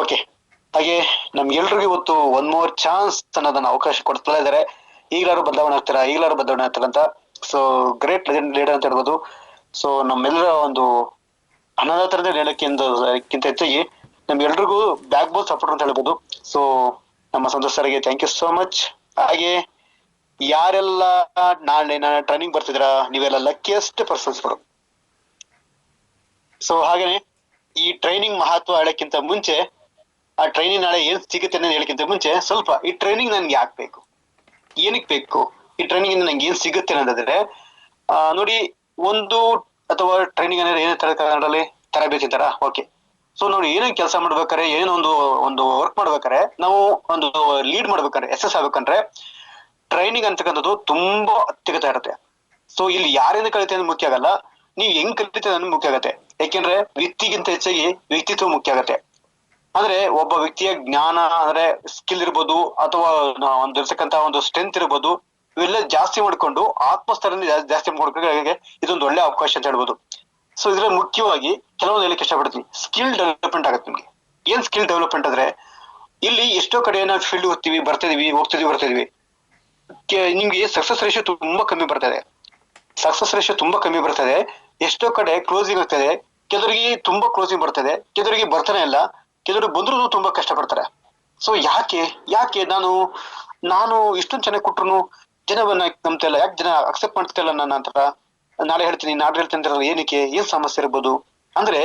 Okay. ಹಾಗೆ ನಮ್ಗೆಲ್ರಿಗೂ ಇವತ್ತು one more chance ಅನ್ನೋದನ್ನ ಅವಕಾಶ ಕೊಡ್ತಾ ಇದಾರೆ. ಈಗಲಾರು ಬದಲಾವಣೆ ಆಗ್ತಾರ, ಈಗಲಾರು ಬದಲಾವಣೆ ಆಗ್ತಾರಂತ. ಸೊ ಗ್ರೇಟ್ ಲೀಡರ್ ಅಂತ ಹೇಳ್ಬೋದು. ಸೊ ನಮ್ಮೆಲ್ಲರ ಒಂದು ಅನ್ನದಾತರದೇ ಹೇಳಕ್ಕಿಂತ ಹೆಚ್ಚಾಗಿ ನಮ್ಗೆಲ್ರಿಗೂ ಬ್ಯಾಕ್ ಬೋನ್ ಸಪೋರ್ಟ್ ಅಂತ ಹೇಳ್ಬೋದು. ಸೊ ನಮ್ಮ ಸಂತೋಷ್ ಸರ್ಗೆ ಥ್ಯಾಂಕ್ ಯು ಸೋ ಮಚ್. ಹಾಗೆ ಯಾರೆಲ್ಲ ನಾಳೆ ಟ್ರೈನಿಂಗ್ ಬರ್ತಿದ್ರ ನೀವೆಲ್ಲ ಲಕ್ಕಿಯಸ್ಟ್ ಪರ್ಸನ್ಸ್ಗಳು. ಸೊ ಹಾಗೇನೆ ಈ ಟ್ರೈನಿಂಗ್ ಮಹತ್ವ ಹೇಳಕ್ಕಿಂತ ಮುಂಚೆ, ಆ ಟ್ರೈನಿಂಗ್ ನಾಳೆ ಏನ್ ಸಿಗುತ್ತೆ ಅನ್ನೋದು ಹೇಳಕ್ಕಿಂತ ಮುಂಚೆ ಸ್ವಲ್ಪ ಈ ಟ್ರೈನಿಂಗ್ ನನ್ಗೆ ಯಾಕೆ ಬೇಕು, ಏನಕ್ಕೆ ಬೇಕು, ಈ ಟ್ರೈನಿಂಗ್ ಇಂದ ನಂಗೆ ಏನ್ ಸಿಗುತ್ತೆ ಅನ್ನೋದಾದ್ರೆ, ನೋಡಿ, ಒಂದು ಅಥವಾ ಟ್ರೈನಿಂಗ್ ಅಂದ್ರೆ ಏನೇ ಕನ್ನಡದಲ್ಲಿ ತರಬೇತಿ ತರ. ಓಕೆ. ಸೊ ನಾವು ಏನೇನ್ ಕೆಲಸ ಮಾಡ್ಬೇಕಾರೆ, ಏನೊಂದು ಒಂದು ವರ್ಕ್ ಮಾಡ್ಬೇಕಾರೆ, ನಾವು ಒಂದು ಲೀಡ್ ಮಾಡ್ಬೇಕಾದ್ರೆ, ಎಸ್ ಆಗ್ಬೇಕಂದ್ರೆ ಟ್ರೈನಿಂಗ್ ಅಂತಕ್ಕಂಥದ್ದು ತುಂಬಾ ಅತ್ಯಗತ್ಯ ಇರುತ್ತೆ. ಸೊ ಇಲ್ಲಿ ಯಾರೇನು ಕಲಿತೆ ಅನ್ನೋದು ಮುಖ್ಯ ಆಗಲ್ಲ, ನೀವು ಹೆಂಗ್ ಕಲಿತೀರ ಅನ್ನೋದು ಮುಖ್ಯ ಆಗತ್ತೆ. ಯಾಕೆಂದ್ರೆ ವ್ಯಕ್ತಿಗಿಂತ ಹೆಚ್ಚಾಗಿ ವ್ಯಕ್ತಿತ್ವ ಮುಖ್ಯ ಆಗತ್ತೆ. ಅಂದ್ರೆ ಒಬ್ಬ ವ್ಯಕ್ತಿಯ ಜ್ಞಾನ ಅಂದ್ರೆ ಸ್ಕಿಲ್ ಇರ್ಬೋದು, ಅಥವಾ ಒಂದು ಇರ್ತಕ್ಕಂತ ಒಂದು ಸ್ಟ್ರೆಂತ್ ಇರ್ಬೋದು, ಇವೆಲ್ಲ ಜಾಸ್ತಿ ಮಾಡ್ಕೊಂಡು ಆತ್ಮಸ್ಥರನ್ನ ಜಾಸ್ತಿ ಮಾಡ್ಕೊಂಡು ಇದೊಂದು ಒಳ್ಳೆ ಅವಕಾಶ ಅಂತ ಹೇಳ್ಬೋದು. ಸೊ ಇದ್ರಲ್ಲಿ ಮುಖ್ಯವಾಗಿ ಕೆಲವೊಂದು ಹೇಳಕ್ಕೆ ಇಷ್ಟಪಡ್ತೀನಿ. ಸ್ಕಿಲ್ ಡೆವಲಪ್ಮೆಂಟ್ ಆಗುತ್ತೆ ನಿಮ್ಗೆ. ಏನ್ ಸ್ಕಿಲ್ ಡೆವಲಪ್ಮೆಂಟ್ ಅಂದ್ರೆ, ಇಲ್ಲಿ ಎಷ್ಟೋ ಕಡೆ ನಾವು ಫೀಲ್ಡ್ ಹೋಗ್ತಿದೀವಿ ನಿಮ್ಗೆ ಸಕ್ಸಸ್ ರೇಷಿಯೋ ತುಂಬಾ ಕಮ್ಮಿ ಬರ್ತದೆ. ಎಷ್ಟೋ ಕಡೆ ಕ್ಲೋಸಿಂಗ್ ಆಗ್ತದೆ, ಕೆಲವರಿಗೆ ತುಂಬಾ ಕ್ಲೋಸಿಂಗ್ ಬರ್ತದೆ, ಕೆಲವರಿಗೆ ಬರ್ತಾನೆ ಇಲ್ಲ, ಕೆಲವರು ಬಂದ್ರು ತುಂಬಾ ಕಷ್ಟಪಡ್ತಾರೆ. ಸೊ ಯಾಕೆ ನಾನು ಇಷ್ಟೊಂದು ಚೆನ್ನಾಗಿ ಕೊಟ್ರು ಜನವನ್ನ ನಂಬ್ತಾ ಇಲ್ಲ, ಯಾಕೆ ಜನ ಅಕ್ಸೆಪ್ಟ್ ಮಾಡ್ತಾ ಇಲ್ಲ ನನ್ನ ಅಂತ ನಾಳೆ ಹೇಳ್ತೀನಿ ಅಂತ ಏನಕ್ಕೆ, ಏನ್ ಸಮಸ್ಯೆ ಇರ್ಬೋದು ಅಂದ್ರೆ,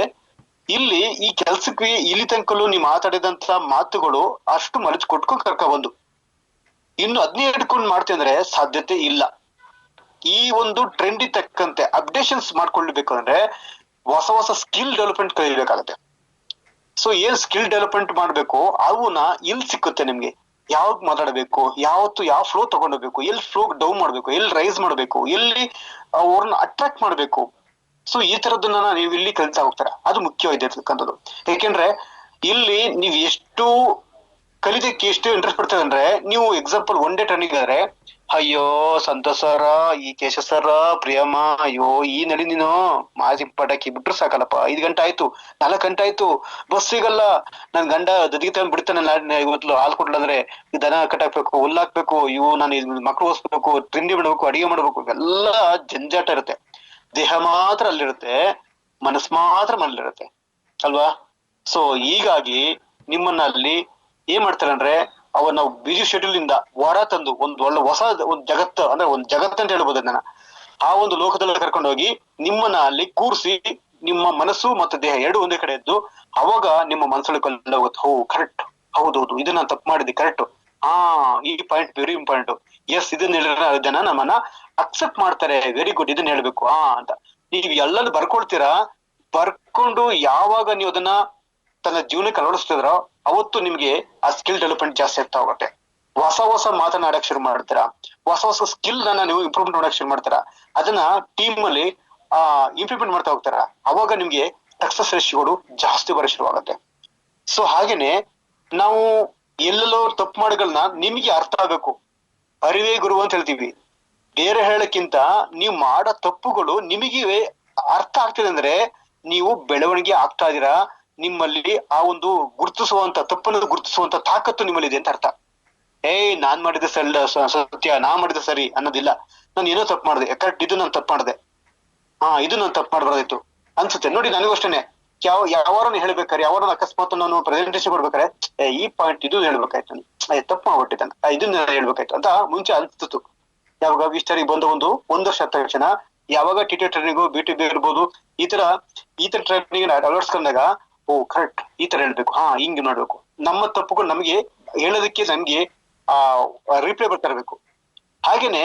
ಇಲ್ಲಿ ಈ ಕೆಲ್ಸಕ್ಕೆ ಇಲ್ಲಿ ತನಕಲ್ಲೂ ನೀವು ಮಾತಾಡಿದಂತ ಮಾತುಗಳು ಅಷ್ಟು ಮಲಚ್ ಕೊಟ್ಕೊಂಡು ಕರ್ಕೊಂಡ್ಬಂದು ಇನ್ನು ಅದನ್ನೇ ಹಿಡ್ಕೊಂಡು ಮಾಡ್ತೀವಿ ಅಂದ್ರೆ ಸಾಧ್ಯತೆ ಇಲ್ಲ. ಈ ಒಂದು ಟ್ರೆಂಡ್ ತಕ್ಕಂತೆ ಅಪ್ಡೇಷನ್ಸ್ ಮಾಡ್ಕೊಳ್ಬೇಕು ಅಂದ್ರೆ ಹೊಸ ಸ್ಕಿಲ್ ಡೆವಲಪ್ಮೆಂಟ್ ಕಲಿಬೇಕಾಗತ್ತೆ. ಸೊ ಏನ್ ಸ್ಕಿಲ್ ಡೆವಲಪ್ಮೆಂಟ್ ಮಾಡ್ಬೇಕು ಅವನ್ನ ಇಲ್ಲಿ ಸಿಕ್ಕುತ್ತೆ ನಿಮ್ಗೆ. ಯಾವಾಗ ಮಾತಾಡಬೇಕು, ಯಾವ ಫ್ಲೋ ತಗೊಂಡೋಗ್ಬೇಕು, ಎಲ್ಲಿ ಫ್ಲೋ ಡೌನ್ ಮಾಡ್ಬೇಕು, ಎಲ್ಲಿ ರೈಸ್ ಮಾಡ್ಬೇಕು, ಎಲ್ಲಿ ಅವ್ರನ್ನ ಅಟ್ರಾಕ್ಟ್ ಮಾಡ್ಬೇಕು. ಸೊ ಈ ತರದನ್ನ ನೀವು ಇಲ್ಲಿ ಕಲಿತಾ ಹೋಗ್ತಾರ. ಅದು ಮುಖ್ಯವಾಗಿರ್ತಕ್ಕಂಥದ್ದು. ಯಾಕೆಂದ್ರೆ ಇಲ್ಲಿ ನೀವು ಎಷ್ಟು ಕಲಿದಕ್ಕೆ ಎಷ್ಟು ಇಂಟ್ರೆಸ್ಟ್ ಪಡ್ತದೆ ಅಂದ್ರೆ, ನೀವು ಎಕ್ಸಾಂಪಲ್ ಒನ್ ಡೇ ಟ್ರೈನಿಂಗ್ ಆದ್ರೆ, ಅಯ್ಯೋ ಸಂತೋಷ್ ಸರ, ಈ ಕೇಶ ಸರ, ಪ್ರಿಯಮ್ಮ, ಅಯ್ಯೋ ಈ ನಡಿ ನೀನು ಮಾಸಿ ಪಟಾಕಿ ಬಿಟ್ರು ಸಾಕಲ್ಲಪ್ಪ, 5 ಗಂಟೆ ಆಯ್ತು, 4 ಗಂಟೆ ಆಯ್ತು, ಬಸ್ ಸಿಗಲ್ಲ, ನನ್ ಗಂಡ ದದಿಗೆ ತಗೊಂಡ್ ಬಿಡ್ತಾನೆ, ಇವತ್ತು ಹಾಲು ಕೊಡ್ಲ ಅಂದ್ರೆ ದನ ಕಟ್ಟಾಕ್ಬೇಕು, ಹುಲ್ಲಾಕ್ಬೇಕು, ನಾನು ಮಕ್ಳು ಓದಿಸ್ಬೇಕು, ತಿಂಡಿ ಬಿಡ್ಬೇಕು, ಅಡಿಗೆ ಮಾಡ್ಬೇಕು, ಎಲ್ಲ ಜಂಜಾಟ ಇರುತ್ತೆ. ದೇಹ ಮಾತ್ರ ಅಲ್ಲಿರುತ್ತೆ, ಮನಸ್ಸು ಮಾತ್ರ ಮನೇಲಿರುತ್ತೆ ಅಲ್ವಾ. ಸೊ ಹೀಗಾಗಿ ನಿಮ್ಮನ್ನ ಅಲ್ಲಿ ಏನ್ ಮಾಡ್ತಾರೆ ಅಂದ್ರೆ, ಅವನ್ನ ಬಿಜಿ ಶೆಡ್ಯೂಲ್ ಇಂದ ಹೊರ ತಂದು ಒಂದು ಒಳ್ಳೆ ಹೊಸ ಒಂದು ಜಗತ್ತು, ಅಂದ್ರೆ ಒಂದು ಜಗತ್ತು ಅಂತ ಹೇಳ್ಬೋದು ಅದನ್ನ, ಆ ಒಂದು ಲೋಕದಲ್ಲಿ ಕರ್ಕೊಂಡು ಹೋಗಿ ನಿಮ್ಮನ್ನ ಅಲ್ಲಿ ಕೂರಿಸಿ, ನಿಮ್ಮ ಮನಸ್ಸು ಮತ್ತು ದೇಹ ಎರಡು ಒಂದೇ ಕಡೆ ಇದ್ದು, ಅವಾಗ ನಿಮ್ಮ ಮನಸ್ಸೊಳಗೆ ಕಲ್ಲ ಹೋಗುತ್ತೆ. ಕರೆಕ್ಟ್, ಹೌದೌದು, ಇದನ್ನ ತಪ್ಪು ಮಾಡಿದ್ವಿ, ಕರೆಕ್ಟ್, ಈ ಪಾಯಿಂಟ್ ವೆರಿ ಇಂಪಾರ್ಟೆಂಟ್, ಎಸ್ ಇದನ್ನ ಹೇಳಿದ್ರೆ ಜನ ನಮ್ಮನ್ನ ಅಕ್ಸೆಪ್ಟ್ ಮಾಡ್ತಾರೆ, ವೆರಿ ಗುಡ್, ಇದನ್ನ ಹೇಳ್ಬೇಕು ಅಂತ ನೀವು ಎಲ್ಲರೂ ಬರ್ಕೊಂಡು ಯಾವಾಗ ನೀವು ಅದನ್ನ ತನ್ನ ಜೀವನಕ್ಕೆ ಅಳವಡಿಸ್ತಿದ್ರೋ ಅವತ್ತು ನಿಮ್ಗೆ ಆ ಸ್ಕಿಲ್ ಡೆವಲಪ್ಮೆಂಟ್ ಜಾಸ್ತಿ ಆಗ್ತಾ ಹೋಗುತ್ತೆ. ಹೊಸ ಮಾತನಾಡಕ್ ಶುರು ಮಾಡ್ತೀರಾ, ಹೊಸ ಸ್ಕಿಲ್ ನೀವು ಇಂಪ್ರೂವ್ಮೆಂಟ್ ಮಾಡಕ್ ಶುರು ಮಾಡ್ತೀರಾ, ಅದನ್ನ ಟೀಮ್ ಅಲ್ಲಿ ಇಂಪ್ಲಿಮೆಂಟ್ ಮಾಡ್ತಾ ಹೋಗ್ತಾರ. ಅವಾಗ ನಿಮ್ಗೆ ಸಕ್ಸಸ್ ರೇಷಿಯೋಗಳು ಜಾಸ್ತಿ ಬರೋ ಶುರುವಾಗುತ್ತೆ. ಸೊ ಹಾಗೇನೆ ನಾವು ಎಲ್ಲೆಲ್ಲೋ ತಪ್ಪು ಮಾಡೋಗಳನ್ನ ನಿಮ್ಗೆ ಅರ್ಥ ಆಗ್ಬೇಕು. ಅರಿವೇ ಗುರು ಅಂತ ಹೇಳ್ತೀವಿ. ಬೇರೆ ಹೇಳಕ್ಕಿಂತ ನೀವು ಮಾಡೋ ತಪ್ಪುಗಳು ನಿಮಗೆ ಅರ್ಥ ಆಗ್ತಿದೆ ಅಂದ್ರೆ ನೀವು ಬೆಳವಣಿಗೆ ಆಗ್ತಾ ಇದೀರಾ. ನಿಮ್ಮಲ್ಲಿ ಆ ಒಂದು ತಪ್ಪನ್ನು ಗುರುತಿಸುವಂತ ತಾಕತ್ತು ನಿಮ್ಮಲ್ಲಿದೆ ಅಂತ ಅರ್ಥ. ನಾನ್ ಮಾಡಿದ ಸತ್ಯ, ನಾ ಮಾಡಿದ ಸರಿ ಅನ್ನೋದಿಲ್ಲ. ನಾನು ಏನೋ ತಪ್ಪು ಮಾಡಿದೆ, ಕರೆಕ್ಟ್, ಇದು ನಾನು ತಪ್ಪು ಮಾಡಿದೆ, ಇದು ನಾನು ತಪ್ಪು ಮಾಡ್ಬಾರ್ದಾಯ್ತು ಅನ್ಸುತ್ತೆ. ನೋಡಿ, ನನಗೂ ಅಷ್ಟೇನೆ, ಯಾವಾರನ್ನ ಹೇಳ್ಬೇಕಾರೆ, ಯಾವಾರನ್ನ ಅಕಸ್ಮಾತ್ ನಾನು ಪ್ರೆಸೆಂಟೇಶನ್ ಕೊಡ್ಬೇಕಾರೆ, ಈ ಪಾಯಿಂಟ್ ಇದು ಹೇಳ್ಬೇಕಾಯ್ತು, ತಪ್ಪು ಮಾಡ್ಬಿಟ್ಟಿದ್ದಾನೆ, ಇದನ್ನ ಹೇಳ್ಬೇಕಾಯ್ತು ಅಂತ ಮುಂಚೆ ಅನ್ಸ್ತಿತ್ತು. ಯಾವಾಗ ವಿಸ್ತಾರಿಗೆ ಬಂದ ಒಂದು ವರ್ಷ ತಕ್ಷಣ, ಯಾವಾಗ ಟಿಟಿ ಟ್ರೈನಿಂಗು, BTB ಇರ್ಬೋದು, ಈ ತರ ಟ್ರೈನಿಂಗ್ ಅಳವಡಿಸ್ಕೊಂಡಾಗ, ಕರೆಕ್ಟ್, ಈ ತರ ಹೇಳ್ಬೇಕು, ಹಿಂಗ್ ಮಾಡ್ಬೇಕು. ನಮ್ಮ ತಪ್ಪುಗಳು ನಮ್ಗೆ ಹೇಳೋದಕ್ಕೆ ನಮ್ಗೆ ರಿಪ್ಲೈ ಬರ್ತಾ ಇರ್ಬೇಕು. ಹಾಗೇನೆ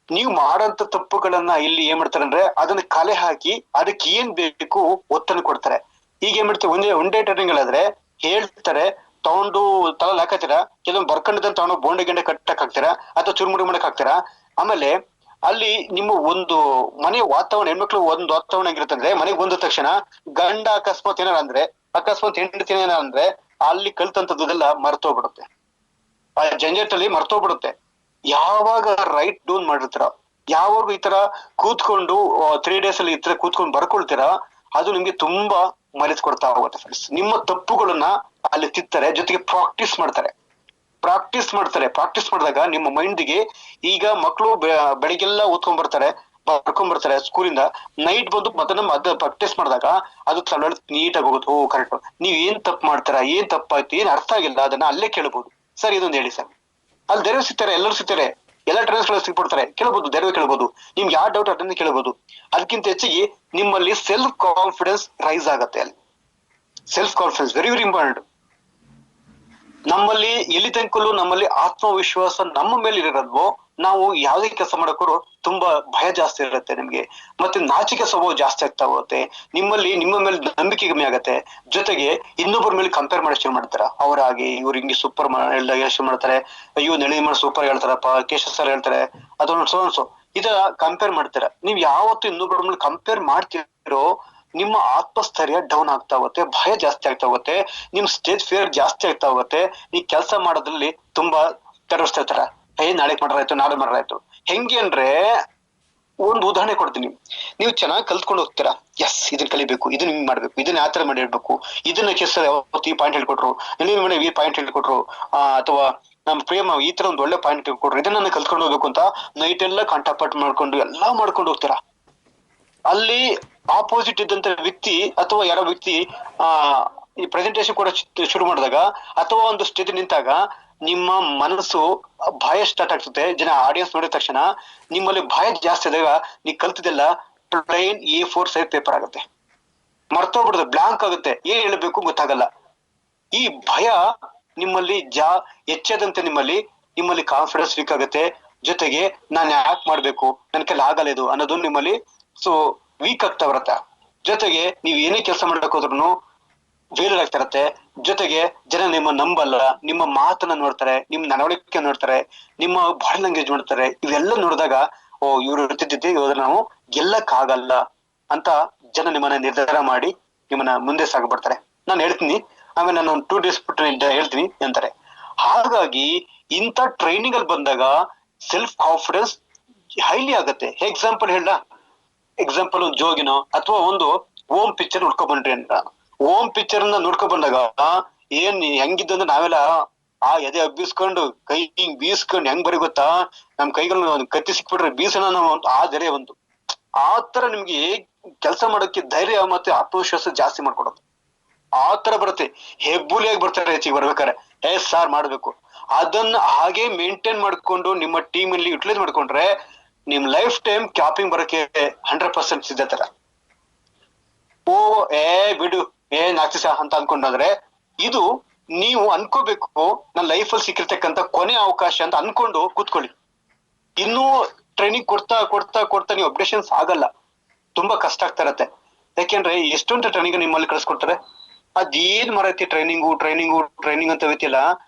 ನೀವು ಮಾಡಂತ ತಪ್ಪುಗಳನ್ನ ಇಲ್ಲಿ ಏನ್ ಮಾಡ್ತಾರೆ ಅಂದ್ರೆ, ಅದನ್ನ ಕಲೆ ಹಾಕಿ ಅದಕ್ಕೆ ಏನ್ ಬೇಕು ಒತ್ತನ್ನು ಕೊಡ್ತಾರೆ. ಈಗ ಏನ್ ಮಾಡ್ತೀವಿ, ಒಂದೇ ಟ್ರೈನಿಂಗ್ ಆದ್ರೆ ಹೇಳ್ತಾರೆ, ತಗೊಂಡು ತಲೆ ಹಾಕತ್ತೀರಾ, ಕೆಲವೊಂದು ಬರ್ಕೊಂಡಿದ್ದಂತ ತಗೊಂಡು ಬೋಂಡೆ ಗಿಂಡೆ ಕಟ್ಟಕ್ ಹಾಕ್ತೀರಾ, ಅಥವಾ ಚುರುಮುರಿ ಮಾಡಕ್ ಹಾಕ್ತೀರಾ. ಆಮೇಲೆ ಅಲ್ಲಿ ನಿಮ್ಮ ಒಂದು ಮನೆ ವಾತಾವರಣ, ಹೆಣ್ಮಕ್ಳು ಒಂದು ವಾತಾವರಣ ಆಗಿರುತ್ತೆ ಅಂದ್ರೆ, ಮನೆಗೆ ಬಂದ ತಕ್ಷಣ ಗಂಡ ಅಕಸ್ಮಾತ್ ಹೆಂಡತಿ ಏನಾರ ಅಂದ್ರೆ ಅಲ್ಲಿ ಕಲ್ತಂತದ್ದೆಲ್ಲ ಮರ್ತೋಗ್ಬಿಡುತ್ತೆ, ಆ ಜಂಜಾಟಲ್ಲಿ ಮರ್ತೋಗ್ಬಿಡುತ್ತೆ. ಯಾವಾಗ ರೈಟ್ ಡೌನ್ ಮಾಡಿರ್ತೀರ, ಯಾವಾಗ ಈ ತರ ಕೂತ್ಕೊಂಡು 3 days ಅಲ್ಲಿ ಈ ತರ ಕೂತ್ಕೊಂಡು ಬರ್ಕೊಳ್ತೀರಾ, ಅದು ನಿಮ್ಗೆ ತುಂಬಾ ಮೈಲೇಜ್ ಕೊಡ್ತಾ ಹೋಗುತ್ತೆ ಫ್ರೆಂಡ್ಸ್. ನಿಮ್ಮ ತಪ್ಪುಗಳನ್ನ ಅಲ್ಲಿ ತಿತ್ತಾರೆ, ಜೊತೆಗೆ ಪ್ರಾಕ್ಟೀಸ್ ಮಾಡಿದಾಗ ನಿಮ್ಮ ಮೈಂಡ್ಗೆ, ಈಗ ಮಕ್ಕಳು ಬೆಳಿಗ್ಗೆಲ್ಲ ಓದ್ಕೊಂಡ್ ಬರ್ತಾರೆ, ಬರ್ಕೊಂಡ್ ಬರ್ತಾರೆ ಸ್ಕೂಲಿಂದ, ನೈಟ್ ಬಂದು ಮತ್ತೆ ಪ್ರಾಕ್ಟೀಸ್ ಮಾಡಿದಾಗ ಅದು ತಲೆಯಲ್ಲಿ ನೀಟಾಗಿ ಹೋಗುತ್ತೆ. ಓ ಕರೆಕ್ಟ್, ನೀವ್ ಏನ್ ತಪ್ಪು ಮಾಡ್ತಾರ, ಏನ್ ತಪ್ಪಾಯ್ತು, ಏನ್ ಅರ್ಥ ಆಗಿಲ್ಲ, ಅದನ್ನ ಅಲ್ಲೇ ಕೇಳ್ಬೋದು. ಸರ್ ಇದೊಂದು ಹೇಳಿ ಸರ್. ಅಲ್ಲಿ ಧೈರ್ಯ ಸಿಗ್ತಾರೆ, ಎಲ್ಲರೂ ಸಿಗ್ತಾರೆ, ಎಲ್ಲ ಟ್ರೈನರ್ಸ್ ಗಳು ಸಿಗ್ಬಿಡ್ತಾರೆ, ಕೇಳ್ಬೋದು, ಧೈರ್ಯ ಕೇಳ್ಬೋದು, ನಿಮ್ಗೆ ಯಾವ ಡೌಟ್ ಅದನ್ನ ಕೇಳ್ಬೋದು. ಅದಕ್ಕಿಂತ ಹೆಚ್ಚಿಗೆ ನಿಮ್ಮಲ್ಲಿ ಸೆಲ್ಫ್ ಕಾನ್ಫಿಡೆನ್ಸ್ ರೈಸ್ ಆಗತ್ತೆ. ಅಲ್ಲಿ self confidence very very important. ನಮ್ಮಲ್ಲಿ ಎಲ್ಲಿ ತನಕಲ್ಲೂ ನಮ್ಮಲ್ಲಿ ಆತ್ಮವಿಶ್ವಾಸ ನಮ್ಮ ಮೇಲೆ ಇರೋದ್ವೋ, ನಾವು ಯಾವುದೇ ಕೆಲಸ ಮಾಡೋಕ್ಕೂ ತುಂಬಾ ಭಯ ಜಾಸ್ತಿ ಇರುತ್ತೆ ನಿಮ್ಗೆ, ಮತ್ತೆ ನಾಚಿಕೆ ಸ್ವಭಾವ ಜಾಸ್ತಿ ಆಗ್ತಾ ಹೋಗುತ್ತೆ ನಿಮ್ಮಲ್ಲಿ. ನಿಮ್ಮ ಮೇಲೆ ನಂಬಿಕೆ ಕಮ್ಮಿ ಆಗತ್ತೆ, ಜೊತೆಗೆ ಇನ್ನೊಬ್ಬರ ಮೇಲೆ ಕಂಪೇರ್ ಮಾಡಿ ಶುರು ಮಾಡ್ತಾರ. ಅವ್ರಾಗಿ ಇವ್ರು ಹಿಂಗೆ ಸೂಪರ್ ಶುರು ಮಾಡ್ತಾರೆ, ಅಯ್ಯೋ ನಳಿ ಮಾಡಿ ಸೂಪರ್ ಹೇಳ್ತಾರಪ್ಪ, ಕೇಶವ್ ಸರ್ ಹೇಳ್ತಾರೆ, ಅದೊಂದು ಸೋನ್ಸು ಇದ ಕಂಪೇರ್ ಮಾಡ್ತೀರ. ನೀವ್ ಯಾವತ್ತು ಇನ್ನೊಬ್ಬರ ಮೇಲೆ ಕಂಪೇರ್ ಮಾಡ್ತಿರೋ, ನಿಮ್ಮ ಆತ್ಮಸ್ಥೈರ್ಯ ಡೌನ್ ಆಗ್ತಾ ಹೋಗುತ್ತೆ, ಭಯ ಜಾಸ್ತಿ ಆಗ್ತಾ ಹೋಗುತ್ತೆ, ನಿಮ್ ಸ್ಟೇಜ್ ಫಿಯರ್ ಜಾಸ್ತಿ ಆಗ್ತಾ ಹೋಗುತ್ತೆ. ಈ ಕೆಲಸ ಮಾಡೋದ್ರಲ್ಲಿ ತುಂಬಾ ತಡಸ್ತಾ ಇರ್ತಾರ, ನಾಳೆ ಮಾಡ್ರಾಯ್ತು. ಹೆಂಗೆ ಅಂದ್ರೆ, ಒಂದು ಉದಾಹರಣೆ ಕೊಡ್ತೀನಿ. ನೀವು ಚೆನ್ನಾಗಿ ಕಲ್ತ್ಕೊಂಡು ಹೋಗ್ತೀರಾ, ಎಸ್ ಇದನ್ನ ಕಲಿಬೇಕು, ಇದನ್ನ ಹಿಂಗ್ ಮಾಡ್ಬೇಕು, ಇದನ್ನ ಯಾವ ತರ ಮಾಡಿ ಹೇಳ್ಬೇಕು, ಇದನ್ನ ಕೆಸ ಈ ಪಾಯಿಂಟ್ ಹೇಳ್ಕೊಟ್ರು, ಈ ಪಾಯಿಂಟ್ ಹೇಳ್ಕೊಟ್ರು, ಅಥವಾ ನಮ್ ಪ್ರೇಮ ಈ ತರ ಒಂದು ಒಳ್ಳೆ ಪಾಯಿಂಟ್ ಹೇಳ್ಕೊಟ್ರು, ಇದನ್ನ ನಾನು ಕಲ್ತ್ಕೊಂಡು ಹೋಗ್ಬೇಕು ಅಂತ ನೈಟ್ ಎಲ್ಲ ಕಂಠಪಾಠ ಮಾಡ್ಕೊಂಡು ಎಲ್ಲಾ ಮಾಡ್ಕೊಂಡು ಹೋಗ್ತೀರಾ. ಅಲ್ಲಿ ಆಪೋಸಿಟ್ ಇದ್ದಂತ ವ್ಯಕ್ತಿ ಅಥವಾ ಯಾರೋ ವ್ಯಕ್ತಿ ಈ ಪ್ರೆಸೆಂಟೇಶನ್ ಕೂಡ ಶುರು ಮಾಡಿದಾಗ, ಅಥವಾ ಒಂದು ಸ್ಟೇಜ್ ನಿಂತಾಗ ನಿಮ್ಮ ಮನಸ್ಸು ಭಯ ಸ್ಟಾರ್ಟ್ ಆಗ್ತದೆ. ಜನ ಆಡಿಯನ್ಸ್ ನೋಡಿದ ತಕ್ಷಣ ನಿಮ್ಮಲ್ಲಿ ಭಯ ಜಾಸ್ತಿ ಆದಾಗ ನೀವು ಕಲ್ತಿದ್ದೆಲ್ಲ ಪ್ಲೈನ್ A4 ಸೈಜ್ ಪೇಪರ್ ಆಗುತ್ತೆ, ಮರ್ತೋಗ್ಬಿಡುತ್ತೆ, ಬ್ಲಾಂಕ್ ಆಗುತ್ತೆ, ಏನ್ ಹೇಳ್ಬೇಕು ಗೊತ್ತಾಗಲ್ಲ. ಈ ಭಯ ನಿಮ್ಮಲ್ಲಿ ಹೆಚ್ಚಾದಂತೆ ನಿಮ್ಮಲ್ಲಿ ಕಾನ್ಫಿಡೆನ್ಸ್ ವೀಕ್ ಆಗುತ್ತೆ. ಜೊತೆಗೆ ನಾನು ಯಾಕೆ ಮಾಡ್ಬೇಕು, ನನ್ ಕೈಲಿ ಆಗಲ್ಲ ಇದು ಅನ್ನೋದು ನಿಮ್ಮಲ್ಲಿ ವೀಕ್ ಆಗ್ತಾ ಬರುತ್ತೆ. ಜೊತೆಗೆ ನೀವ್ ಏನೇ ಕೆಲಸ ಮಾಡಕ್ ಹೋದ್ರು ಫೇಲ್ಯೂರ್ ಆಗ್ತಾ ಇರತ್ತೆ. ಜೊತೆಗೆ ಜನ ನಿಮ್ಮ ನಂಬಲ್ಲ, ನಿಮ್ಮ ಮಾತನ್ನ ನೋಡ್ತಾರೆ, ನಿಮ್ ನಡವಳಿಕೆ ನೋಡ್ತಾರೆ, ನಿಮ್ಮ ಬಾಡಿ ಲ್ಯಾಂಗ್ವೇಜ್ ನೋಡ್ತಾರೆ. ಇವೆಲ್ಲ ನೋಡಿದಾಗ ಇವ್ರು ಇರ್ತಿದ್ದೆ ಇವಾಗ ನಾವು ಗೆಲ್ಲಕ್ ಆಗಲ್ಲ ಅಂತ ಜನ ನಿಮ್ಮನ್ನ ನಿರ್ಧಾರ ಮಾಡಿ ನಿಮ್ಮನ್ನ ಮುಂದೆ ಸಾಗಬಿಡ್ತಾರೆ. ನಾನು ಹೇಳ್ತೀನಿ, ಆಮೇಲೆ ನಾನು 2 days ಬಿಟ್ಟು ಹೇಳ್ತೀನಿ ಅಂತಾರೆ. ಹಾಗಾಗಿ ಇಂಥ ಟ್ರೈನಿಂಗ್ ಅಲ್ಲಿ ಬಂದಾಗ ಸೆಲ್ಫ್ ಕಾನ್ಫಿಡೆನ್ಸ್ ಹೈಲಿ ಆಗತ್ತೆ. ಎಕ್ಸಾಂಪಲ್ ಒಂದು ಜೋಗಿನೋ ಅಥವಾ ಒಂದು ಓಮ್ ಪಿಕ್ಚರ್ ನೋಡ್ಕೊಂಡ್ ಬಂದ್ರಿ ಅಂತ, ಓಮ್ ಪಿಕ್ಚರ್ ನೋಡ್ಕೊಂಡ್ ಬಂದಾಗ ಏನ್ ಹೆಂಗಿದ್ದಂದ್ರೆ ನಾವೆಲ್ಲ ಎದೆ ಅಬ್ಬಿಸ್ಕೊಂಡು ಕೈ ಹಿಂಗ್ ಬೀಸ್ಕೊಂಡು ಹೆಂಗ್ ಬರಿ ಗೊತ್ತಾ, ನಮ್ ಕೈಗಳು ಕತ್ತಿ ಸಿಕ್ಬಿಟ್ರೆ ಬೀಸೋಣ ನಾವು, ಆ ಧೈರ್ಯ ಒಂದು ಆ ತರ ನಿಮ್ಗೆ ಕೆಲಸ ಮಾಡೋಕೆ ಧೈರ್ಯ ಮತ್ತೆ ಆತ್ಮವಿಶ್ವಾಸ ಜಾಸ್ತಿ ಮಾಡ್ಕೊಡೋದು ಆ ತರ ಬರುತ್ತೆ. ಹೆಬ್ಬುಲಿಯಾಗಿ ಬರ್ತಾರೆ ಹೆಚ್ಚಿಗೆ ಬರ್ಬೇಕಾರೆ, ಸಾರ್ ಮಾಡ್ಬೇಕು. ಅದನ್ನ ಹಾಗೆ ಮೇಂಟೈನ್ ಮಾಡ್ಕೊಂಡು ನಿಮ್ಮ ಟೀಮ್ ಅಲ್ಲಿ ಯುಟಿಲೈಸ್ ಮಾಡ್ಕೊಂಡ್ರೆ ನಿಮ್ ಲೈಫ್ ಟೈಮ್ ಕ್ಯಾಪಿಂಗ್ ಬರೋಕೆ 100% ಸಿದ್ಧತರ. ಬಿಡು ನಾಕ್ಸಿಸ ಅಂತ ಅನ್ಕೊಂಡಾದ್ರೆ, ಇದು ನೀವು ಅನ್ಕೋಬೇಕು, ನನ್ನ ಲೈಫಲ್ಲಿ ಸಿಕ್ಕಿರ್ತಕ್ಕಂಥ ಕೊನೆ ಅವಕಾಶ ಅಂತ ಅನ್ಕೊಂಡು ಕೂತ್ಕೊಳ್ಳಿ. ಇನ್ನೂ ಟ್ರೈನಿಂಗ್ ಕೊಡ್ತಾ ಕೊಡ್ತಾ ಕೊಡ್ತಾ ನೀವು ಅಪ್ಡೇಷನ್ಸ್ ಆಗಲ್ಲ, ತುಂಬಾ ಕಷ್ಟ ಆಗ್ತಾ ಇರತ್ತೆ. ಯಾಕೆಂದ್ರೆ ಎಷ್ಟೊಂದು ಟ್ರೈನಿಂಗ್ ನಿಮ್ಮಲ್ಲಿ ಕಳ್ಸಿಕೊಡ್ತಾರೆ, ಅದೇನ್ ಮರೈತಿ ಟ್ರೈನಿಂಗ್ ಅಂತ ವ್ಯಕ್ತಿಯಲ್ಲ,